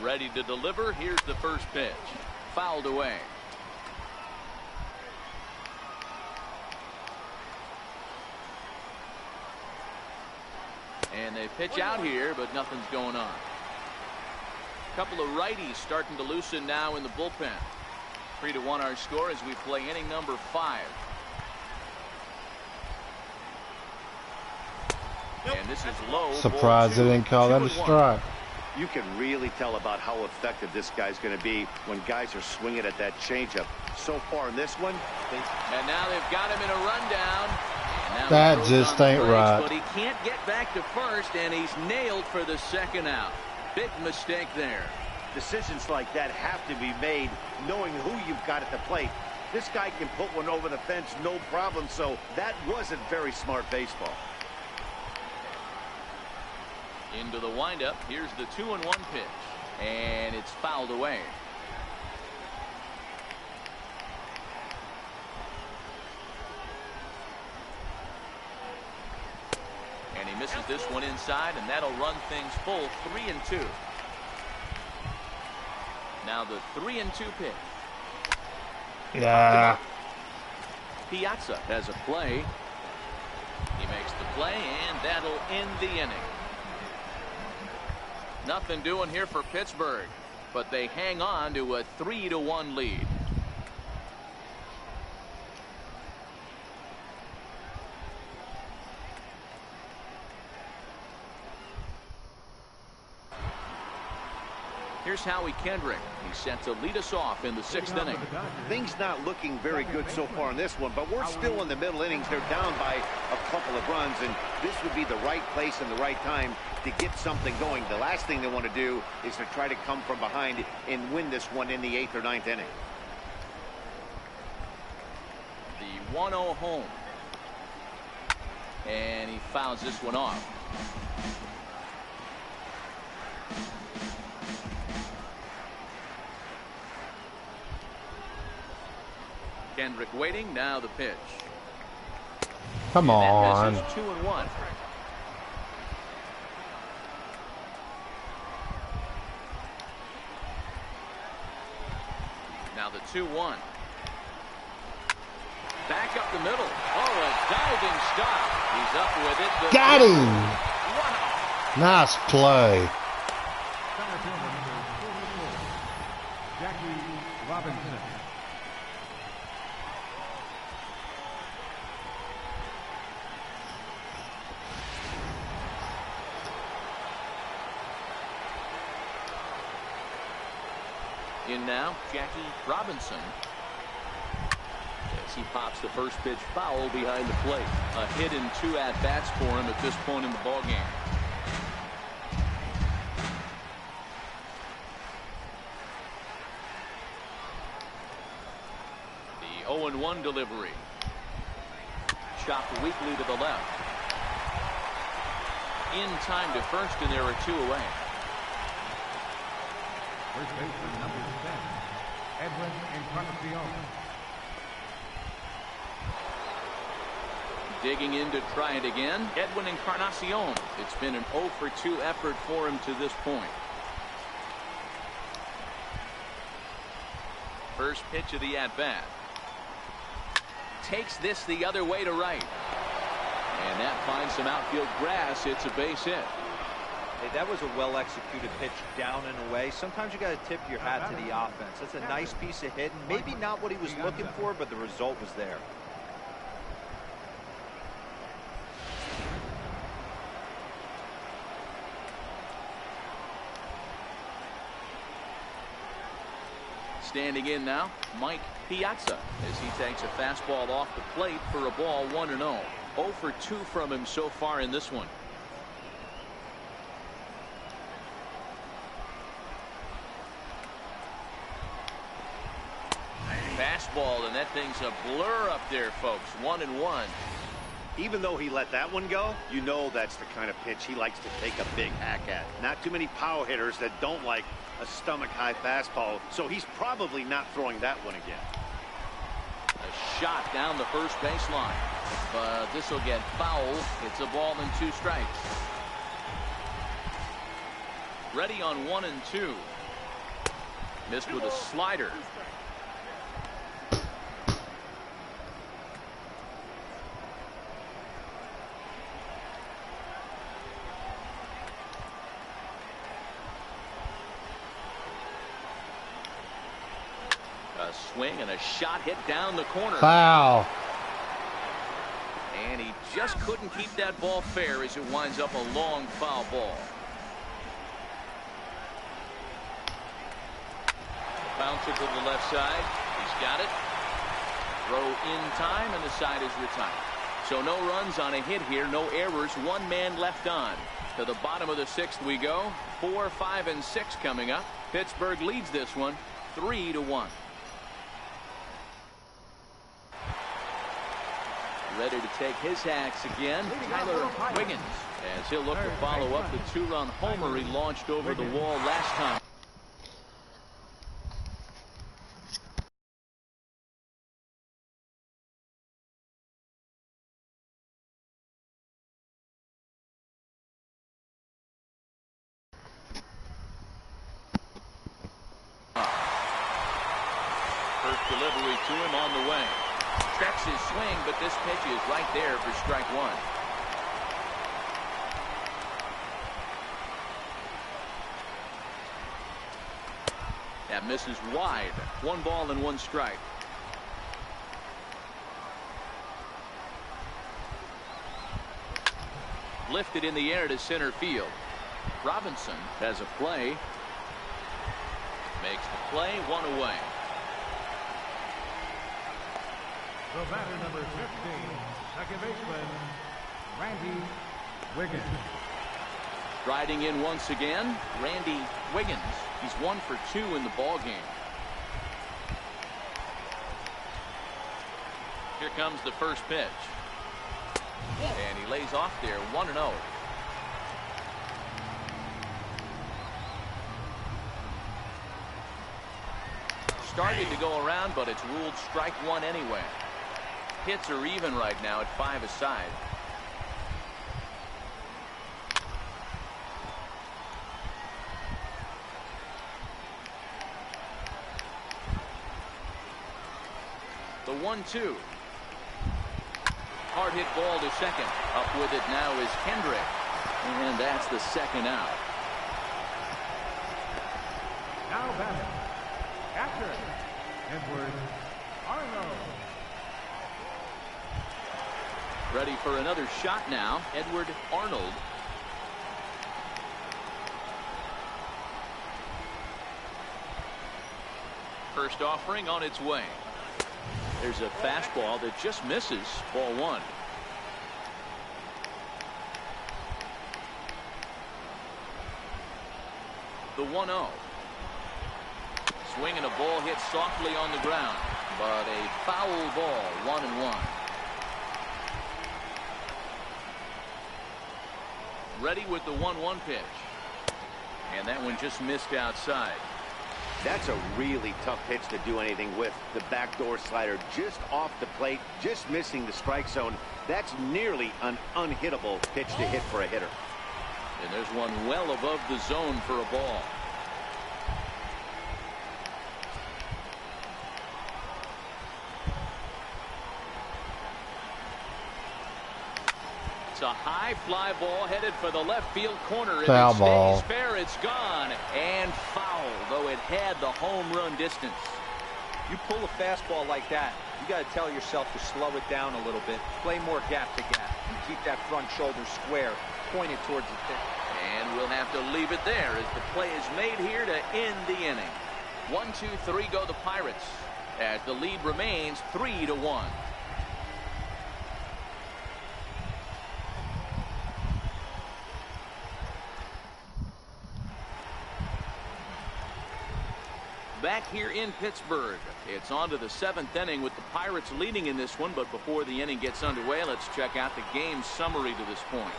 Ready to deliver. Here's the first pitch. Fouled away. And they pitch out here, but nothing's going on. A couple of righties starting to loosen now in the bullpen. 3-1 our score as we play inning number 5. And this is low. Surprised they didn't call that a strike. You can really tell about how effective this guy's going to be when guys are swinging at that changeup. So far in this one, and now they've got him in a rundown. That just ain't right. But he can't get back to first, and he's nailed for the second out. Big mistake there. Decisions like that have to be made knowing who you've got at the plate. This guy can put one over the fence, no problem. So that wasn't very smart baseball. Into the windup. Here's the 2-1 pitch, and it's fouled away. And he misses this one inside, and that'll run things full. 3-2. Now the 3-2 pitch. Yeah. Piazza has a play. He makes the play, and that'll end the inning. Nothing doing here for Pittsburgh, but they hang on to a 3-1 lead. Here's Howie Kendrick. He's set to lead us off in the 6th inning. Things not looking very good so far in this one, but we're still in the middle innings. They're down by a couple of runs, and this would be the right place and the right time to get something going. The last thing they want to do is to try to come from behind and win this one in the 8th or 9th inning. The 1-0 home. And he fouls this one off. Kendrick waiting. Now the pitch. Come on. That misses 2-1. Now the 2-1. Back up the middle. Oh, a diving stop. He's up with it. Got him. Wow. Nice play. Center fielder number 44, Jackie Robinson. In now, Jackie Robinson. As he pops the first pitch foul behind the plate. A hit and 2 at-bats for him at this point in the ballgame. The 0-1 delivery. Chopped weakly to the left. In time to first, and there are 2 away. First baseman number 10, Edwin Encarnacion. Digging in to try it again, Edwin Encarnacion. It's been an 0 for 2 effort for him to this point. First pitch of the at-bat. Takes this the other way to right. And that finds some outfield grass. It's a base hit. Hey, that was a well-executed pitch down and away. Sometimes you got to tip your hat to the offense. That's a nice piece of hitting. Maybe not what he was looking for, but the result was there. Standing in now, Mike Piazza, as he takes a fastball off the plate for a ball 1-0. 0 for 2 from him so far in this one. Fastball, and that thing's a blur up there, folks. 1-1. Even though he let that one go, you know that's the kind of pitch he likes to take a big hack at. Not too many power hitters that don't like a stomach-high fastball, so he's probably not throwing that one again. A shot down the first baseline, but this will get foul. It's a ball and 2 strikes. Ready on 1-2. Missed with a slider. A swing and a shot hit down the corner. Foul. And he just couldn't keep that ball fair as it winds up a long foul ball. Bouncer to the left side. He's got it. Throw in time, and the side is retired. So no runs on a hit here, no errors, 1 man left on. To the bottom of the 6th we go. 4, 5, and 6 coming up. Pittsburgh leads this one 3-1. Ready to take his hacks again, Tyler Wiggins, as he'll look to follow up the 2-run homer he launched over the wall last time. First delivery to him on the way. Checks his swing, but this pitch is right there for strike 1. That misses wide. 1 ball and 1 strike. Lifted in the air to center field. Robinson has a play. Makes the play, 1 away. The batter number 15, second baseman, Randy Wiggins. Riding in once again, Randy Wiggins. He's 1 for 2 in the ball game. Here comes the first pitch. And he lays off there, 1-0. started to go around, but it's ruled strike one anyway. Hits are even right now at 5 aside. The 1-2. Hard hit ball to second. Up with it now is Kendrick. And that's the second out. Now batting, catcher, Edward Arnold. Ready for another shot now, Edward Arnold. First offering on its way. There's a fastball that just misses. Ball one. The 1-0. Swinging a ball hit softly on the ground, but a foul ball. 1-1. Ready with the 1-1 pitch. And that one just missed outside. That's a really tough pitch to do anything with. The backdoor slider just off the plate, just missing the strike zone. That's nearly an unhittable pitch to hit for a hitter. And there's one well above the zone for a ball. It's a high fly ball headed for the left field corner. Foul if it ball. stays fair, it's gone. And foul, though it had the home run distance. You pull a fastball like that, you got to tell yourself to slow it down a little bit, play more gap to gap, and keep that front shoulder square, pointed towards the pitch. And we'll have to leave it there as the play is made here to end the inning. 1-2-3 go the Pirates as the lead remains 3-1. Back here in Pittsburgh, it's on to the 7th inning with the Pirates leading in this one. But before the inning gets underway, let's check out the game summary to this point.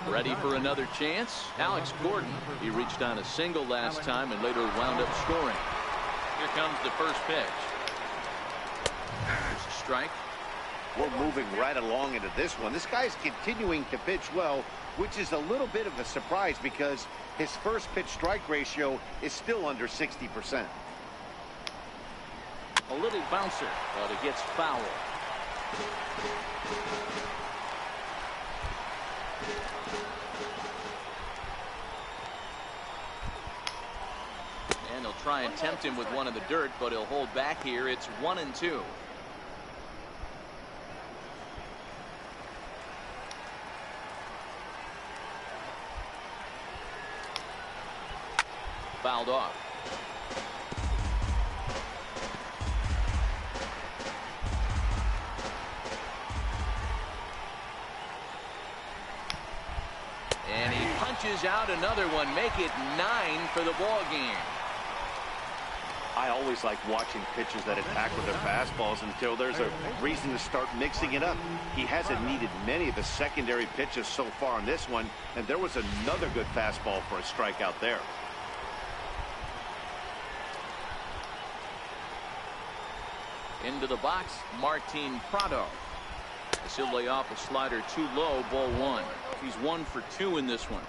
Ready for another chance? Alex Gordon. He reached on a single last time and later wound up scoring. Here comes the first pitch. There's a strike. We're moving right along into this one. This guy's continuing to pitch well, which is a little bit of a surprise because his first pitch strike ratio is still under 60%. A little bouncer, but it gets foul. And they'll try and tempt him with one in the dirt, but he'll hold back here. It's 1-2. Fouled off. And he punches out another one. Make it 9 for the ball game. I always like watching pitchers that attack with their fastballs until there's a reason to start mixing it up. He hasn't needed many of the secondary pitches so far in this one, and there was another good fastball for a strikeout there. Into the box, Martin Prado. He'll lay off a slider too low, ball one. He's 1 for 2 in this one.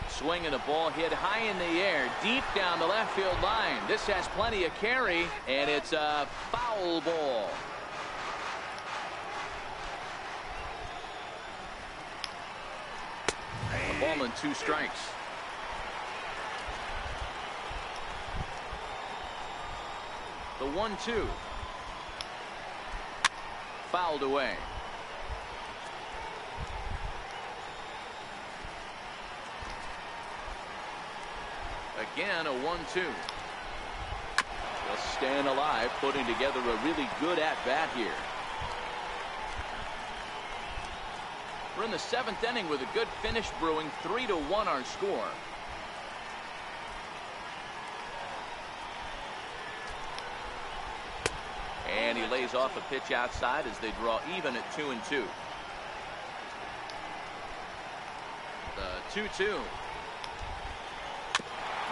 Swinging a ball hit high in the air, deep down the left field line. This has plenty of carry, and it's a foul ball. A ball and 2 strikes. The 1-2. Fouled away. Again, a 1-2. Just staying alive, putting together a really good at-bat here. We're in the 7th inning with a good finish brewing. 3-1 our score. And he lays off a pitch outside as they draw even at 2-2. 2-2.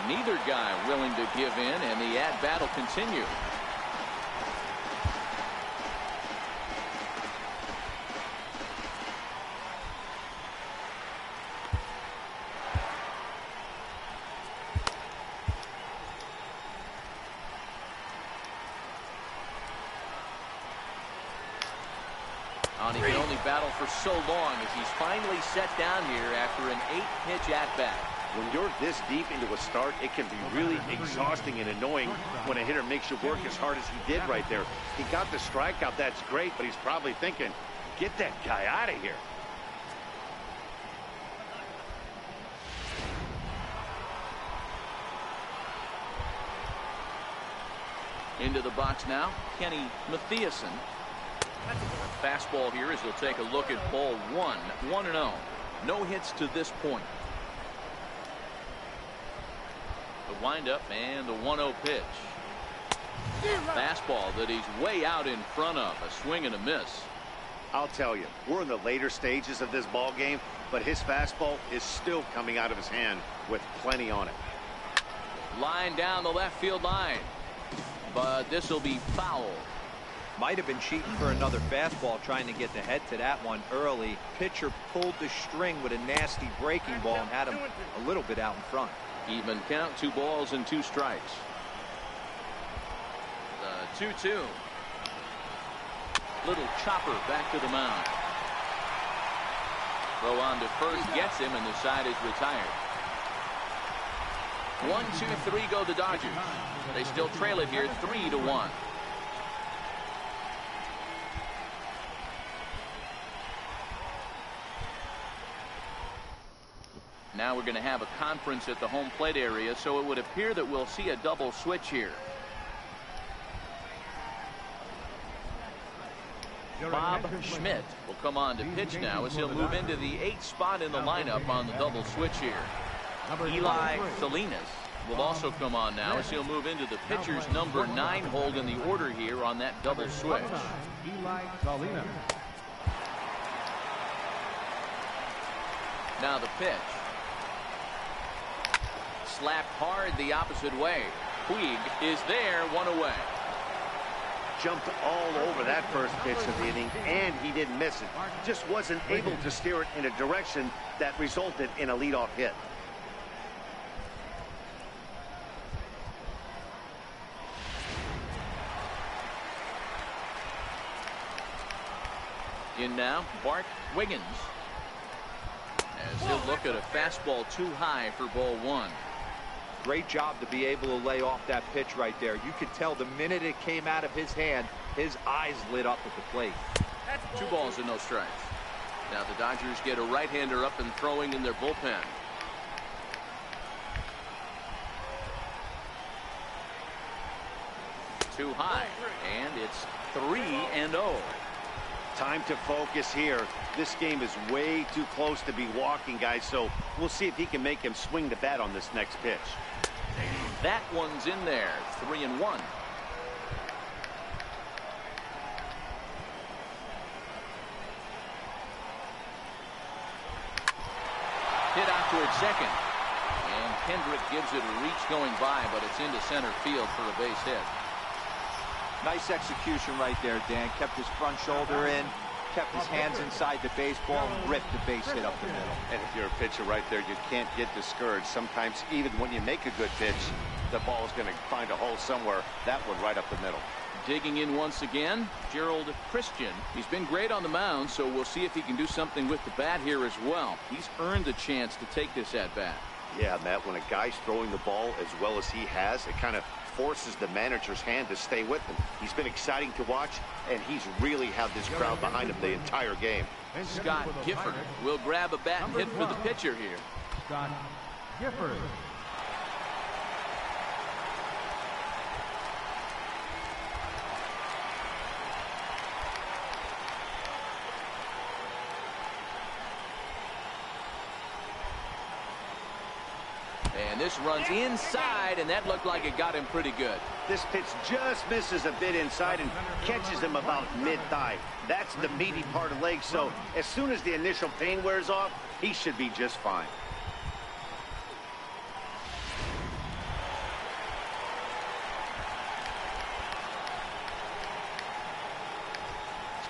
Neither guy willing to give in, and the at-bat will continue. He can only battle for so long as he's finally set down here after an 8-pitch at-bat. When you're this deep into a start, it can be really exhausting and annoying when a hitter makes you work as hard as he did right there. He got the strikeout, that's great, but he's probably thinking, get that guy out of here. Into the box now, Kenny Mathiasen. Fastball here as he'll take a look at ball 1, 1-0. No hits to this point. The windup and the 1-0 pitch. Fastball that he's way out in front of. A swing and a miss. I'll tell you, we're in the later stages of this ball game, but his fastball is still coming out of his hand with plenty on it. Line down the left field line, but this will be foul. Might have been cheating for another fastball, trying to get the head to that one early. Pitcher pulled the string with a nasty breaking ball and had him a little bit out in front. Even count, 2 balls and 2 strikes. The 2-2. Little chopper back to the mound. Throw on to first gets him, and the side is retired. 1, 2, 3 go the Dodgers. They still trail it here 3-1. Now we're going to have a conference at the home plate area, so it would appear that we'll see a double switch here. Bob Schmidt will come on to pitch now as he'll move into the 8th spot in the lineup on the double switch here. Eli Salinas will also come on now as he'll move into the pitcher's number 9 hold in the order here on that double switch. Eli Salinas. Now the pitch. Slapped hard the opposite way. Puig is there, 1 away. Jumped all over that first pitch of the inning, and he didn't miss it. Just wasn't able to steer it in a direction that resulted in a leadoff hit. In now, Bart Wiggins. As he'll look at a fastball too high for ball 1. Great job to be able to lay off that pitch right there. You could tell the minute it came out of his hand, his eyes lit up at the plate. 2 balls and no strikes. Now the Dodgers get a right-hander up and throwing in their bullpen. Too high, and it's 3-0. Time to focus here. This game is way too close to be walking, guys, so we'll see if he can make him swing the bat on this next pitch. That one's in there, 3-1. Hit out towards second. And Kendrick gives it a reach going by, but it's into center field for a base hit. Nice execution right there, Dan. Kept his front shoulder in, kept his hands inside the baseball, and ripped the base hit up the middle. And if you're a pitcher right there, you can't get discouraged. Sometimes even when you make a good pitch, the ball is going to find a hole somewhere. That one right up the middle. Digging in once again, Gerald Christian. He's been great on the mound, so we'll see if he can do something with the bat here as well. He's earned the chance to take this at bat. Yeah, Matt, when a guy's throwing the ball as well as he has, it kind of forces the manager's hand to stay with him. He's been exciting to watch, and he's really had this crowd behind him the entire game. Scott Gifford will grab a bat and hit for the pitcher here. Scott Gifford. And this runs inside, and that looked like it got him pretty good. This pitch just misses a bit inside and catches him about mid-thigh. That's the meaty part of the leg, so as soon as the initial pain wears off, he should be just fine.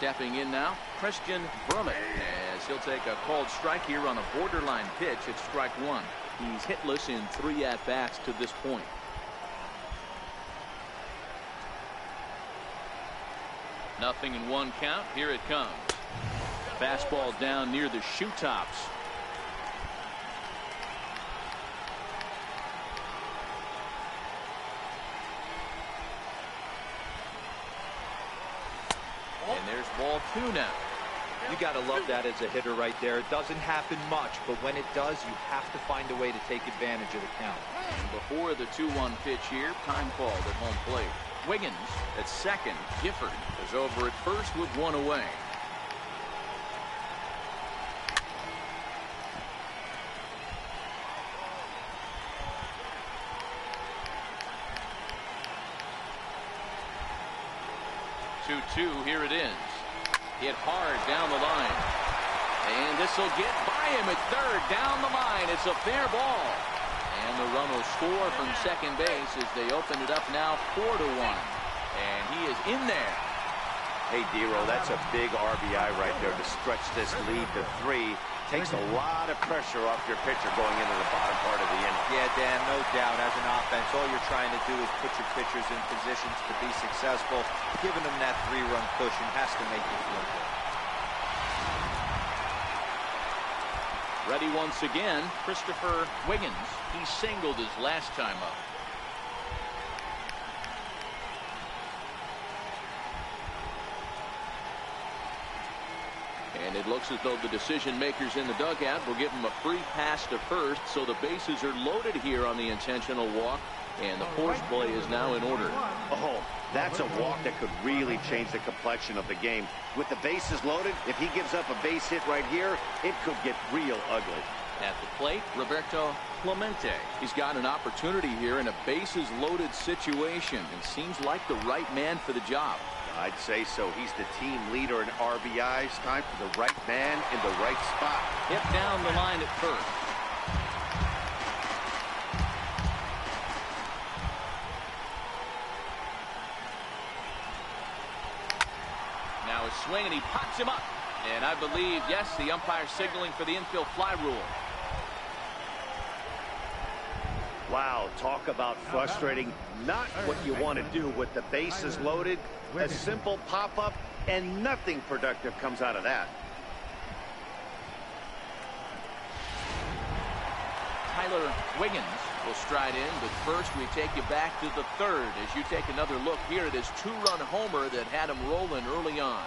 Stepping in now, Christian Vermette, as he'll take a called strike here on a borderline pitch at strike one. He's hitless in 3 at-bats to this point. Nothing in 1 count. Here it comes. Fastball down near the shoe tops. And there's ball 2 now. You got to love that as a hitter right there. It doesn't happen much, but when it does, you have to find a way to take advantage of the count. And before the 2-1 pitch here, time called at home plate. Wiggins at second. Gifford is over at first with 1 away. Here it is. Hit hard down the line. And this will get by him at third. Down the line. It's a fair ball. And the run will score from second base as they open it up now 4-1. And he is in there. Hey, Dero, that's a big RBI right there to stretch this lead to 3. Takes a lot of pressure off your pitcher going into the bottom part of the inning. Yeah, Dan, no doubt. As an offense, all you're trying to do is put your pitchers in positions to be successful. Giving them that 3-run cushion has to make you feel good. Ready once again, Christopher Wiggins. He singled his last time up. And it looks as though the decision makers in the dugout will give him a free pass to first, so the bases are loaded here on the intentional walk, and the force play is now in order. Oh, that's a walk that could really change the complexion of the game. With the bases loaded, if he gives up a base hit right here, it could get real ugly. At the plate, Roberto Clemente. He's got an opportunity here in a bases loaded situation and seems like the right man for the job. I'd say so. He's the team leader in RBIs. Time for the right man in the right spot. Hit down the line at first. Now a swing, and he pops him up. And I believe, yes, the umpire signaling for the infield fly rule. Wow, talk about frustrating. Not what you want to do with the bases loaded. A simple pop-up, and nothing productive comes out of that. Tyler Wiggins will stride in, but first we take you back to the third as you take another look here at his 2-run homer that had him rolling early on.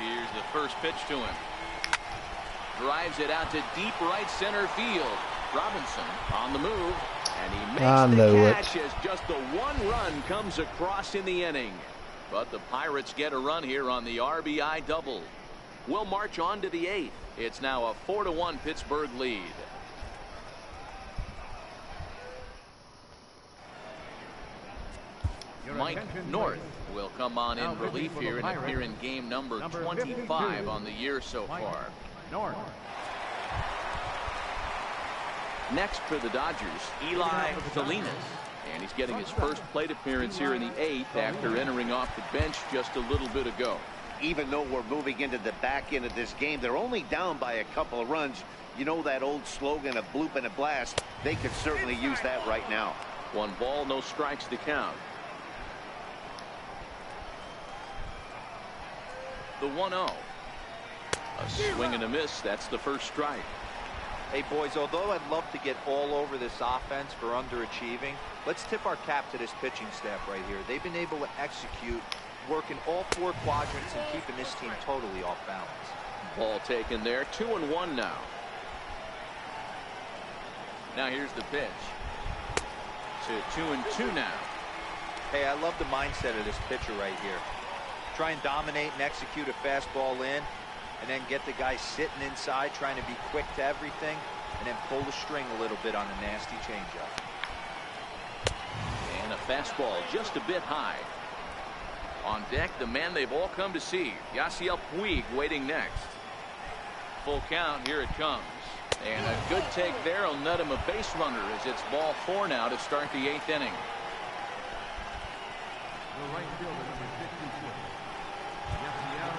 Here's the first pitch to him. Drives it out to deep right center field. Robinson on the move, and he makes the catch as just the 1 run comes across in the inning. But the Pirates get a run here on the RBI double. We'll march on to the 8th. It's now a 4-1 Pittsburgh lead. Mike North will come on in relief here and appear in game number 25 on the year so far. Next for the Dodgers, Eli Salinas. And he's getting his first plate appearance here in the 8th after entering off the bench just a little bit ago. Even though we're moving into the back end of this game, they're only down by a couple of runs. You know that old slogan of bloop and a blast. They could certainly use that right now. 1 ball, no strikes to count. The 1-0. A swing and a miss. That's the first strike. Hey, boys, although I'd love to get all over this offense for underachieving, let's tip our cap to this pitching staff right here. They've been able to execute, working all 4 quadrants and keeping this team totally off balance. Ball taken there. 2-1 now. Now here's the pitch. To 2-2 now. Hey, I love the mindset of this pitcher right here. Try and dominate and execute a fastball in, and then get the guy sitting inside trying to be quick to everything, and then pull the string a little bit on a nasty changeup. And a fastball just a bit high. On deck, the man they've all come to see, Yasiel Puig, waiting next. Full count, here it comes. And a good take there will net him a base runner as it's ball 4 now to start the 8th inning. The right fielder, number 56, Yasiel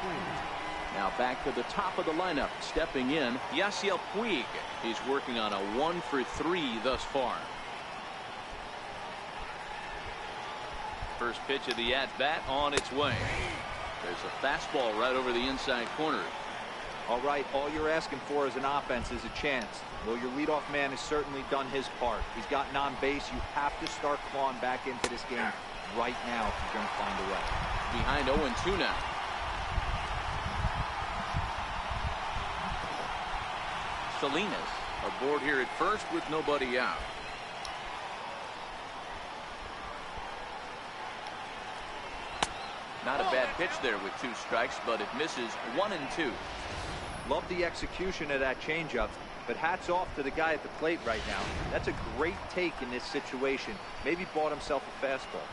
Puig. Now back to the top of the lineup. Stepping in, Yasiel Puig. He's working on a 1-for-3 thus far. First pitch of the at-bat on its way. There's a fastball right over the inside corner. All right, all you're asking for as an offense is a chance. Well, your leadoff man has certainly done his part. He's gotten on base. You have to start clawing back into this game right now if you're going to find a way. Behind 0-2 now. Salinas aboard here at first with nobody out. Not a bad pitch there with 2 strikes, but it misses 1-2. Love the execution of that changeup, but hats off to the guy at the plate right now. That's a great take in this situation. Maybe bought himself a fastball.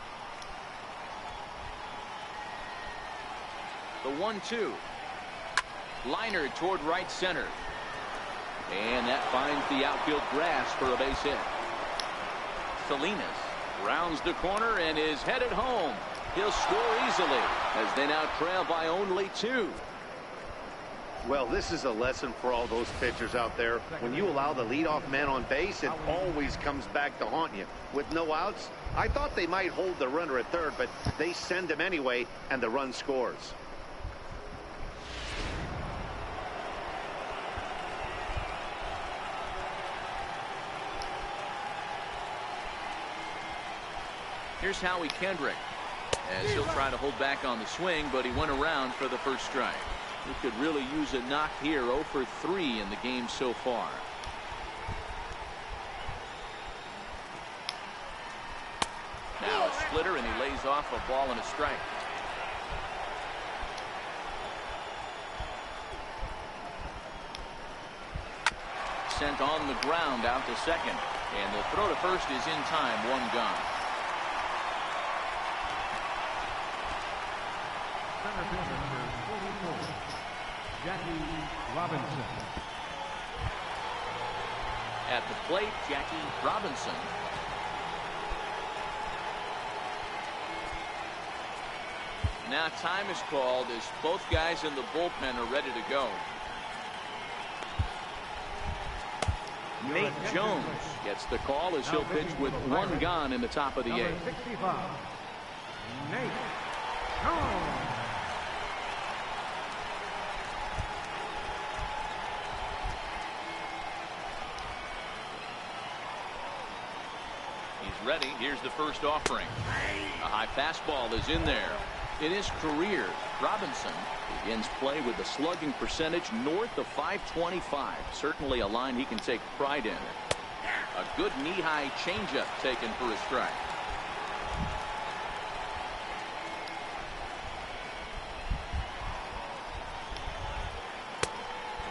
The 1-2. Liner toward right center. And that finds the outfield grass for a base hit. Salinas rounds the corner and is headed home. He'll score easily as they now trail by only 2. Well, this is a lesson for all those pitchers out there. When you allow the leadoff man on base, it always comes back to haunt you. With no outs, I thought they might hold the runner at third, but they send him anyway, and the run scores. Here's Howie Kendrick as he'll try to hold back on the swing, but he went around for the first strike. He could really use a knock here. 0-for-3 in the game so far. Now a splitter, and he lays off a ball and a strike. Sent on the ground out to second, and the throw to first is in time. 1 gone. Center fielder, number 44, Jackie Robinson. At the plate, Jackie Robinson. Now time is called as both guys in the bullpen are ready to go. Nate Jones gets the call as he'll pitch with 1 gone in the top of the 8th. Number 65, Nate Jones. Ready. Here's the first offering. A high fastball is in there. In his career, Robinson begins play with a slugging percentage north of .525. Certainly a line he can take pride in. A good knee-high changeup taken for a strike.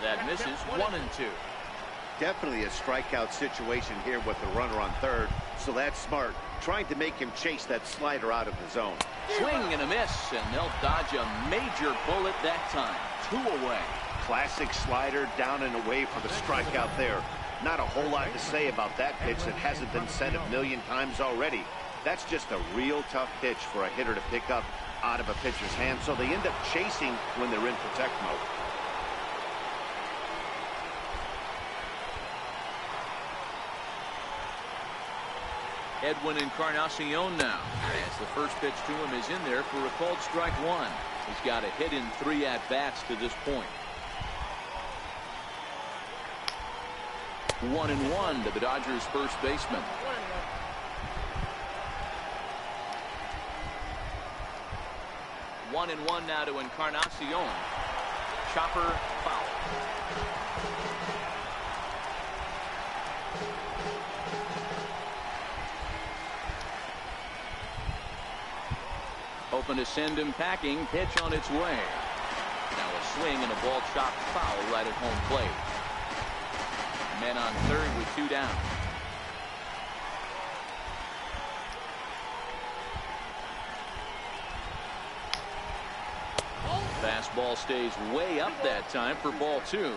That misses. 1-2. Definitely a strikeout situation here with the runner on third, so that's smart. Trying to make him chase that slider out of the zone. Swing and a miss, and they'll dodge a major bullet that time. 2 away. Classic slider down and away for the strikeout there. Not a whole lot to say about that pitch that hasn't been said a million times already. That's just a real tough pitch for a hitter to pick up out of a pitcher's hand, so they end up chasing when they're in protect mode. Edwin Encarnacion now, as the first pitch to him is in there for a called strike 1. He's got a hit in 3 at-bats to this point. 1-1 to the Dodgers' first baseman. One and one now to Encarnacion. Chopper foul. Hoping to send him packing. Pitch on its way. Now a swing and a ball chopped foul right at home plate. Men on third with 2 down. Fastball stays way up that time for ball 2.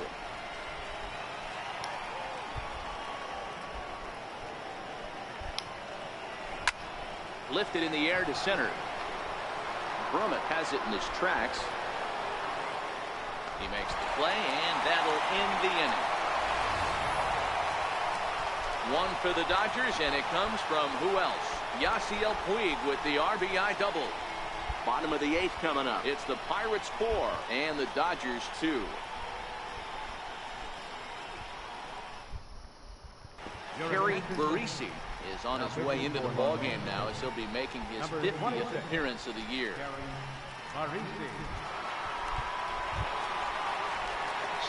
Lifted in the air to center. Brummett has it in his tracks. He makes the play, and that'll end the inning. One for the Dodgers, and it comes from who else? Yasiel Puig with the RBI double. Bottom of the 8th coming up. It's the Pirates 4 and the Dodgers 2. Harry Barisi is on his way into the ballgame now, as he'll be making his 50th appearance of the year.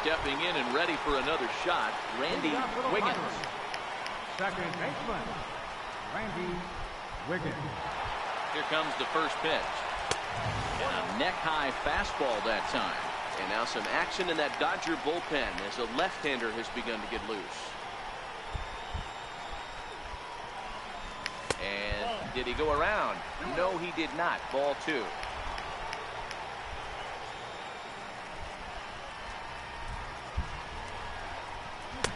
Stepping in and ready for another shot, Randy Wiggins. Second baseman, Randy Wiggins. Here comes the first pitch. And a neck-high fastball that time. And now some action in that Dodger bullpen as a left-hander has begun to get loose. And did he go around? No, he did not. Ball 2.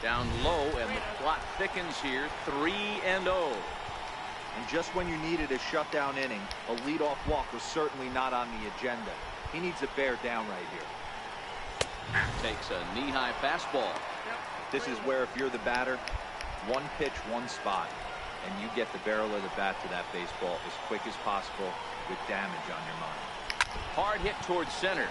Down low, and the plot thickens here. 3-0. And just when you needed a shutdown inning, a leadoff walk was certainly not on the agenda. He needs to bear down right here. Takes a knee-high fastball. This is where, if you're the batter, one pitch, one spot, and you get the barrel of the bat to that baseball as quick as possible with damage on your mind. Hard hit towards center.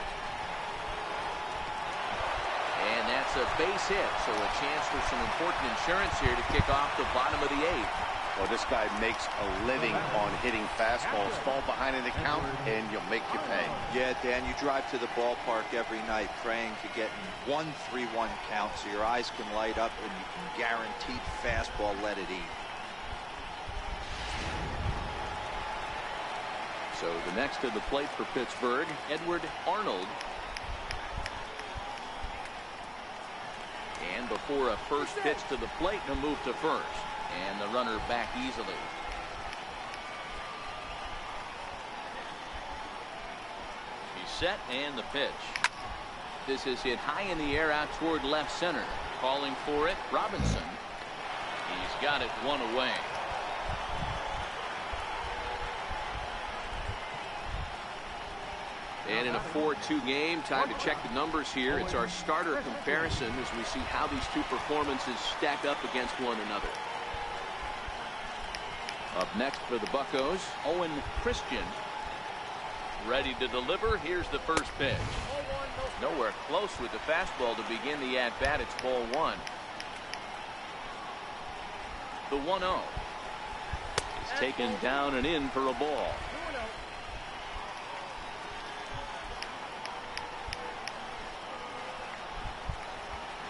And that's a base hit, so a chance for some important insurance here to kick off the bottom of the 8th. Well, this guy makes a living on hitting fastballs. Fall behind in the count, and you'll make you pay. Yeah, Dan, you drive to the ballpark every night praying to get in 1-3-1 count so your eyes can light up and you can guaranteed fastball let it eat. So the next to the plate for Pittsburgh, Edward Arnold. And before a first pitch to the plate, he'll move to first. And the runner back easily. He's set, and the pitch. This is hit high in the air out toward left center. Calling for it, Robinson. He's got it one away. And in a 4-2 game, time to check the numbers here. It's our starter comparison as we see how these two performances stack up against one another. Up next for the Buccos, Owen Christian. Ready to deliver. Here's the first pitch. Nowhere close with the fastball to begin the at-bat. It's ball 1. The 1-0. Is taken down and in for a ball.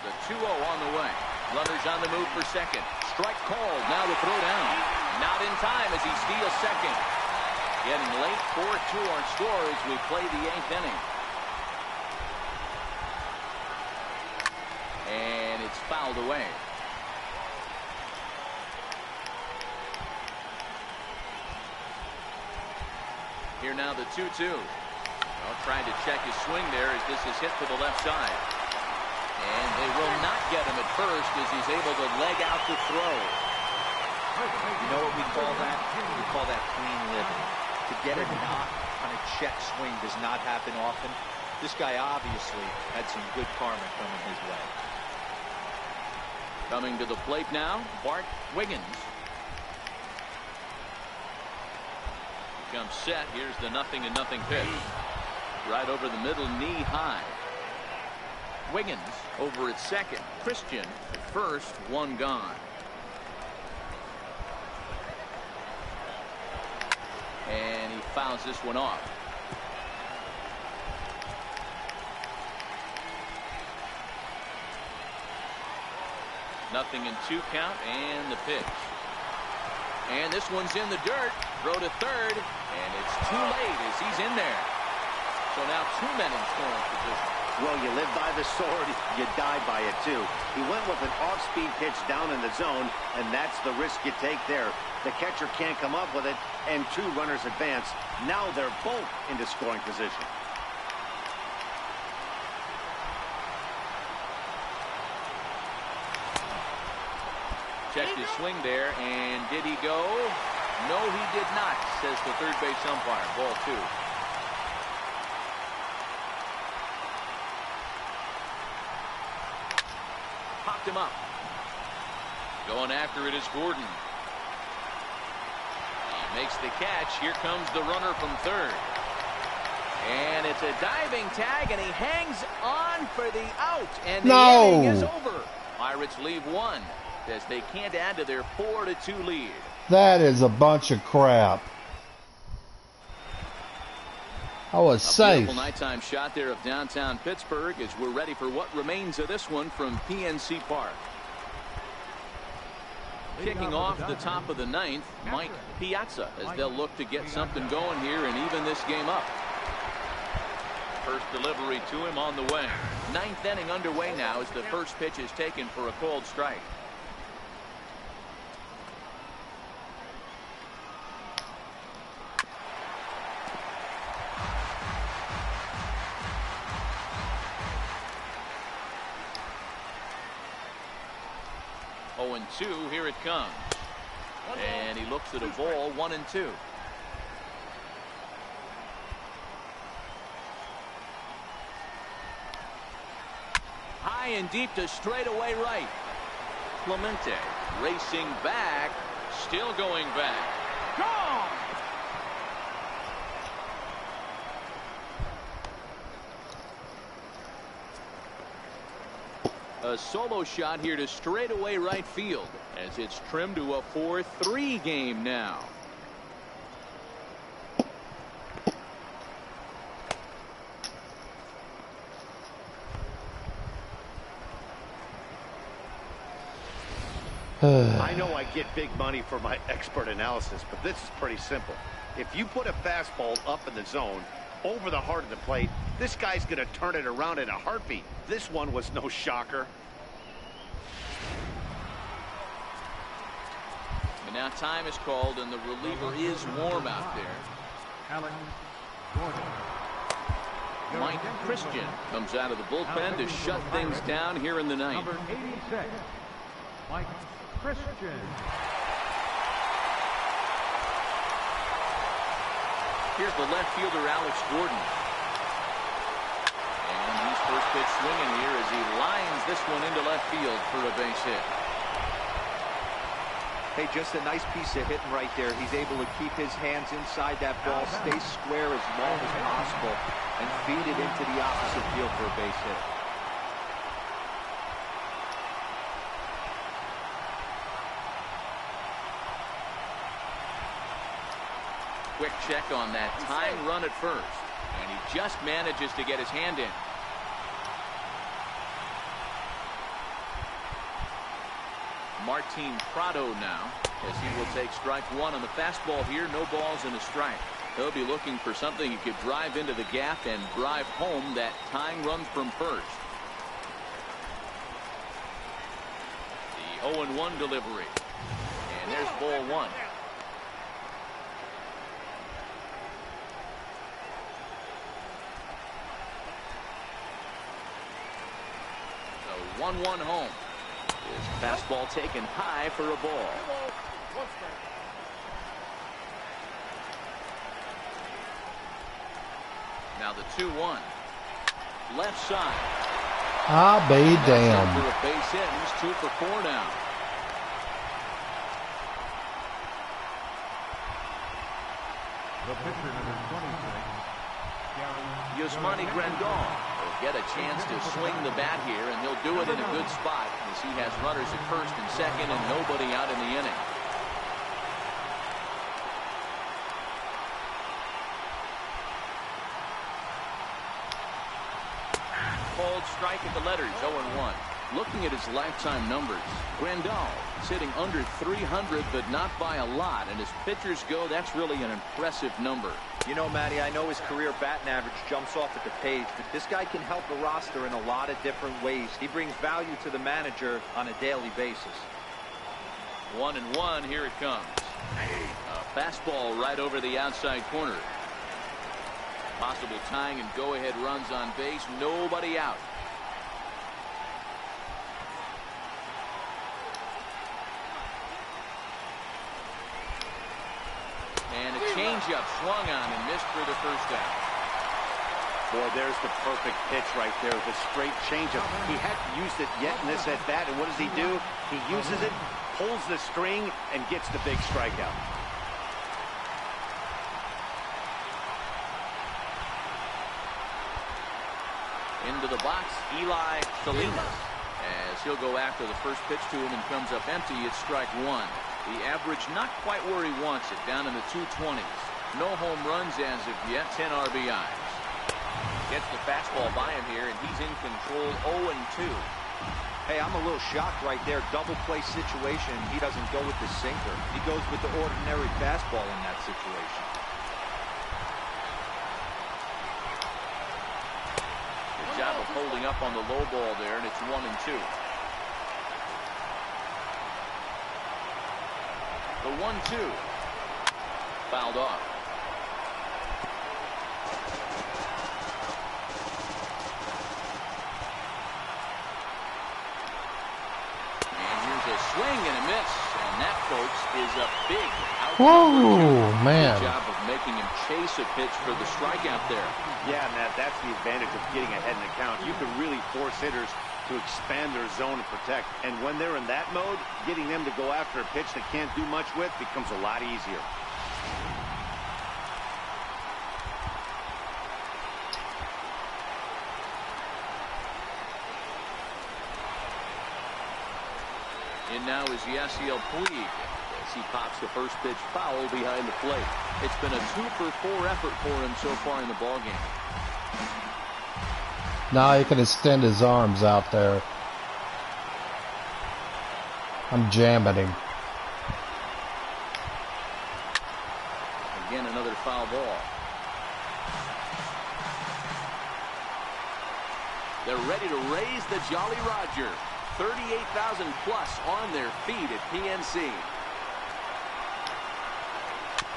The 2-0 on the way. Runners on the move for second. Strike called. Now the throw down. Not in time as he steals second. Getting late. 4-2 our score as we play the 8th inning. And it's fouled away. Here now the 2-2. Well, trying to check his swing there as this is hit to the left side. And they will not get him at first as he's able to leg out the throw. You know what we call that? We call that clean living. To get a knock on a check swing does not happen often. This guy obviously had some good karma coming his way. Coming to the plate now, Bart Wiggins. Comes set. Here's the 0-0 pitch. Right over the middle, knee high. Wiggins over at second. Christian at first, one gone. And he fouls this one off. Nothing in 2 count, and the pitch. And this one's in the dirt. Throw to third, and it's too late as he's in there. So now 2 men in scoring position. Well, you live by the sword, you die by it too. He went with an off-speed pitch down in the zone, and that's the risk you take there. The catcher can't come up with it, and 2 runners advance. Now they're both into scoring position. checked his swing there, and did he go? No, he did not, says the third base umpire. Ball 2. Popped him up. Going after it is Gordon. He makes the catch. Here comes the runner from third. And it's a diving tag, and he hangs on for the out. And the inning is over. Pirates leave 1 as they can't add to their 4-2 lead. That is a bunch of crap. I was safe. Beautiful nighttime shot there of downtown Pittsburgh as we're ready for what remains of this one from PNC Park. Kicking off the top of the 9th, Mike Piazza, as they'll look to get something going here and even this game up. First delivery to him on the way. 9th inning underway now as the first pitch is taken for a called strike. Oh, and 2, here it comes. And he looks at a ball, 1-2. High and deep to straightaway right. Clemente racing back, still going back. Gone! A solo shot here to straightaway right field as it's trimmed to a 4-3 game now. I know I get big money for my expert analysis, but this is pretty simple. If you put a fastball up in the zone over the heart of the plate, this guy's going to turn it around in a heartbeat. This one was no shocker. And now time is called, and the reliever is warm out there. Alan Gordon. Mike Christian comes out of the bullpen to shut things down here in the 9th. Number 86, Mike Christian. Here's the left fielder, Alex Gordon. And he's first pitch swinging here as he lines this one into left field for a base hit. Hey, just a nice piece of hitting right there. He's able to keep his hands inside that ball, stay square as long as possible, and feed it into the opposite field for a base hit. Quick check on that time run at first, and he just manages to get his hand in. Martin Prado now, as he will take strike 1 on the fastball here. No balls and a strike. He'll be looking for something he could drive into the gap and drive home that tying run from first. The 0-1 delivery, and there's ball 1. So 1-1 home. His fastball taken high for a ball. Now the 2-1. Left side. I'll be damned. For a base hit. He's 2 for 4 now. The pitcher, number 26, Yasmani Grandal will get a chance to swing the bat here, and he'll do it in a good spot as he has runners at first and second and nobody out in the inning. Called strike at the letters, 0-1. Looking at his lifetime numbers, Grandal sitting under 300, but not by a lot. And as pitchers go, that's really an impressive number. You know, Matty, I know his career batting average jumps off at the page, but this guy can help the roster in a lot of different ways. He brings value to the manager on a daily basis. 1-1, here it comes. A fastball right over the outside corner. Possible tying and go-ahead runs on base. Nobody out. changeup swung on and missed for the first down. Boy, there's the perfect pitch right there, the straight changeup. He hadn't used it yet in this at-bat, and what does he do? He uses it, pulls the string, and gets the big strikeout. Into the box, Eli Salinas, as he'll go after the first pitch to him and comes up empty. It's strike one. The average not quite where he wants it, down in the 220s. No home runs as of yet, 10 RBIs. Gets the fastball by him here, and he's in control, 0-2. Hey, I'm a little shocked right there. Double play situation. He doesn't go with the sinker. He goes with the ordinary fastball in that situation. Good job of holding up on the low ball there, and it's 1-2. The 1-2. Fouled off. Swing and a miss, and that, folks, is a big out. Whoa, man. Good job of making him chase a pitch for the strikeout there. Yeah, Matt, that's the advantage of getting ahead in the count. You can really force hitters to expand their zone and protect. And when they're in that mode, getting them to go after a pitch they can't do much with becomes a lot easier. And now is Yasiel Puig as he pops the first pitch foul behind the plate. It's been a 2-for-4 effort for him so far in the ballgame. Now he can extend his arms out there. I'm jamming him. Again, another foul ball. They're ready to raise the Jolly Roger. 38,000 plus on their feet at PNC.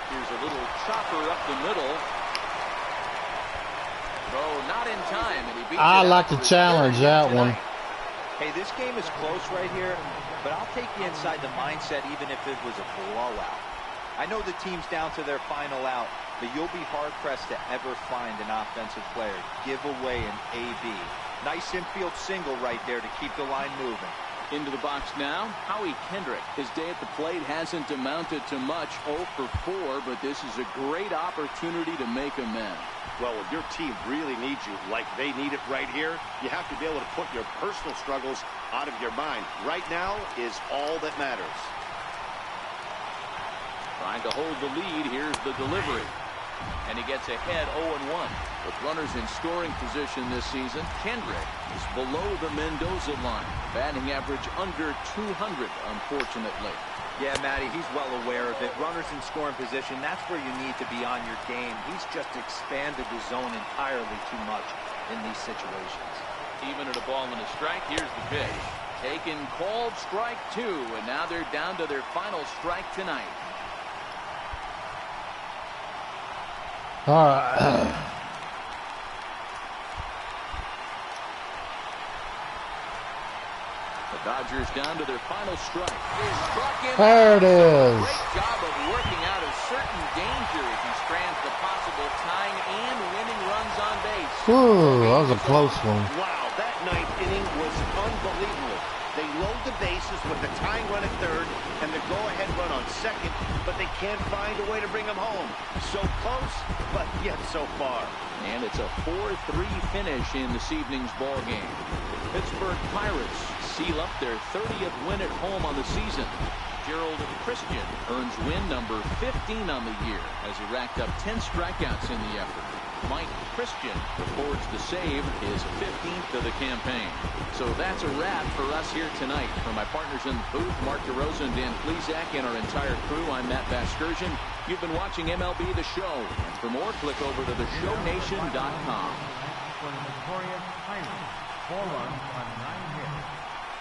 Here's a little chopper up the middle. Throw not in time, and he beats I it like out to for challenge his that third one. tonight. Hey, this game is close right here, but I'll take you inside the mindset even if it was a blowout. I know the team's down to their final out, but you'll be hard-pressed to ever find an offensive player give away an AB. Nice infield single right there to keep the line moving. Into the box now, Howie Kendrick. His day at the plate hasn't amounted to much, 0 for 4, but this is a great opportunity to make amends. Well, when your team really needs you, like they need it right here, you have to be able to put your personal struggles out of your mind. Right now is all that matters. Trying to hold the lead. Here's the delivery. And he gets ahead 0-1. With runners in scoring position this season, Kendrick is below the Mendoza line. Batting average under 200, unfortunately. Yeah, Matty, he's well aware of it. Runners in scoring position, that's where you need to be on your game. He's just expanded the zone entirely too much in these situations. Even at a ball and a strike, here's the pitch. Taken, called strike 2, and now they're down to their final strike tonight. All right. The Dodgers down to their final strike. There it is. Great job of working out a certain danger as he strands the possible tying and winning runs on base. Ooh, that was a close one. Wow, that ninth inning was unbelievable. They load the bases with the tying run at third and the go-ahead run on second, but they can't find a way to bring them home. So close, but yet so far. And it's a 4-3 finish in this evening's ball game. The Pittsburgh Pirates seal up their 30th win at home on the season. Gerald Christian earns win number 15 on the year as he racked up 10 strikeouts in the effort. Mike Christian records the save, his 15th of the campaign. So that's a wrap for us here tonight. For my partners in the booth, Mark DeRosa and Dan Plesac, and our entire crew, I'm Matt Vasgersian. You've been watching MLB The Show. And for more, click over to theshownation.com. For the victorious Pirates, 4 runs on 9 hits.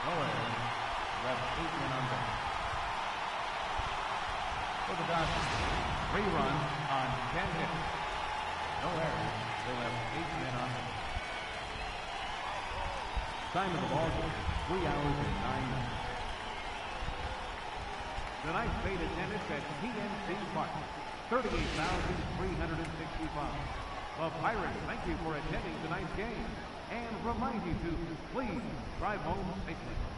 No errors. Left 8 men on base. For the Dodgers, 3 runs on 10 hits. No errors. They left 8 men on base. Time of the ball game, 3 hours and 9 minutes. Tonight's paid attendance at PNC Park. 38,365. The Pirates thank you for attending tonight's game and remind you to please drive home safely.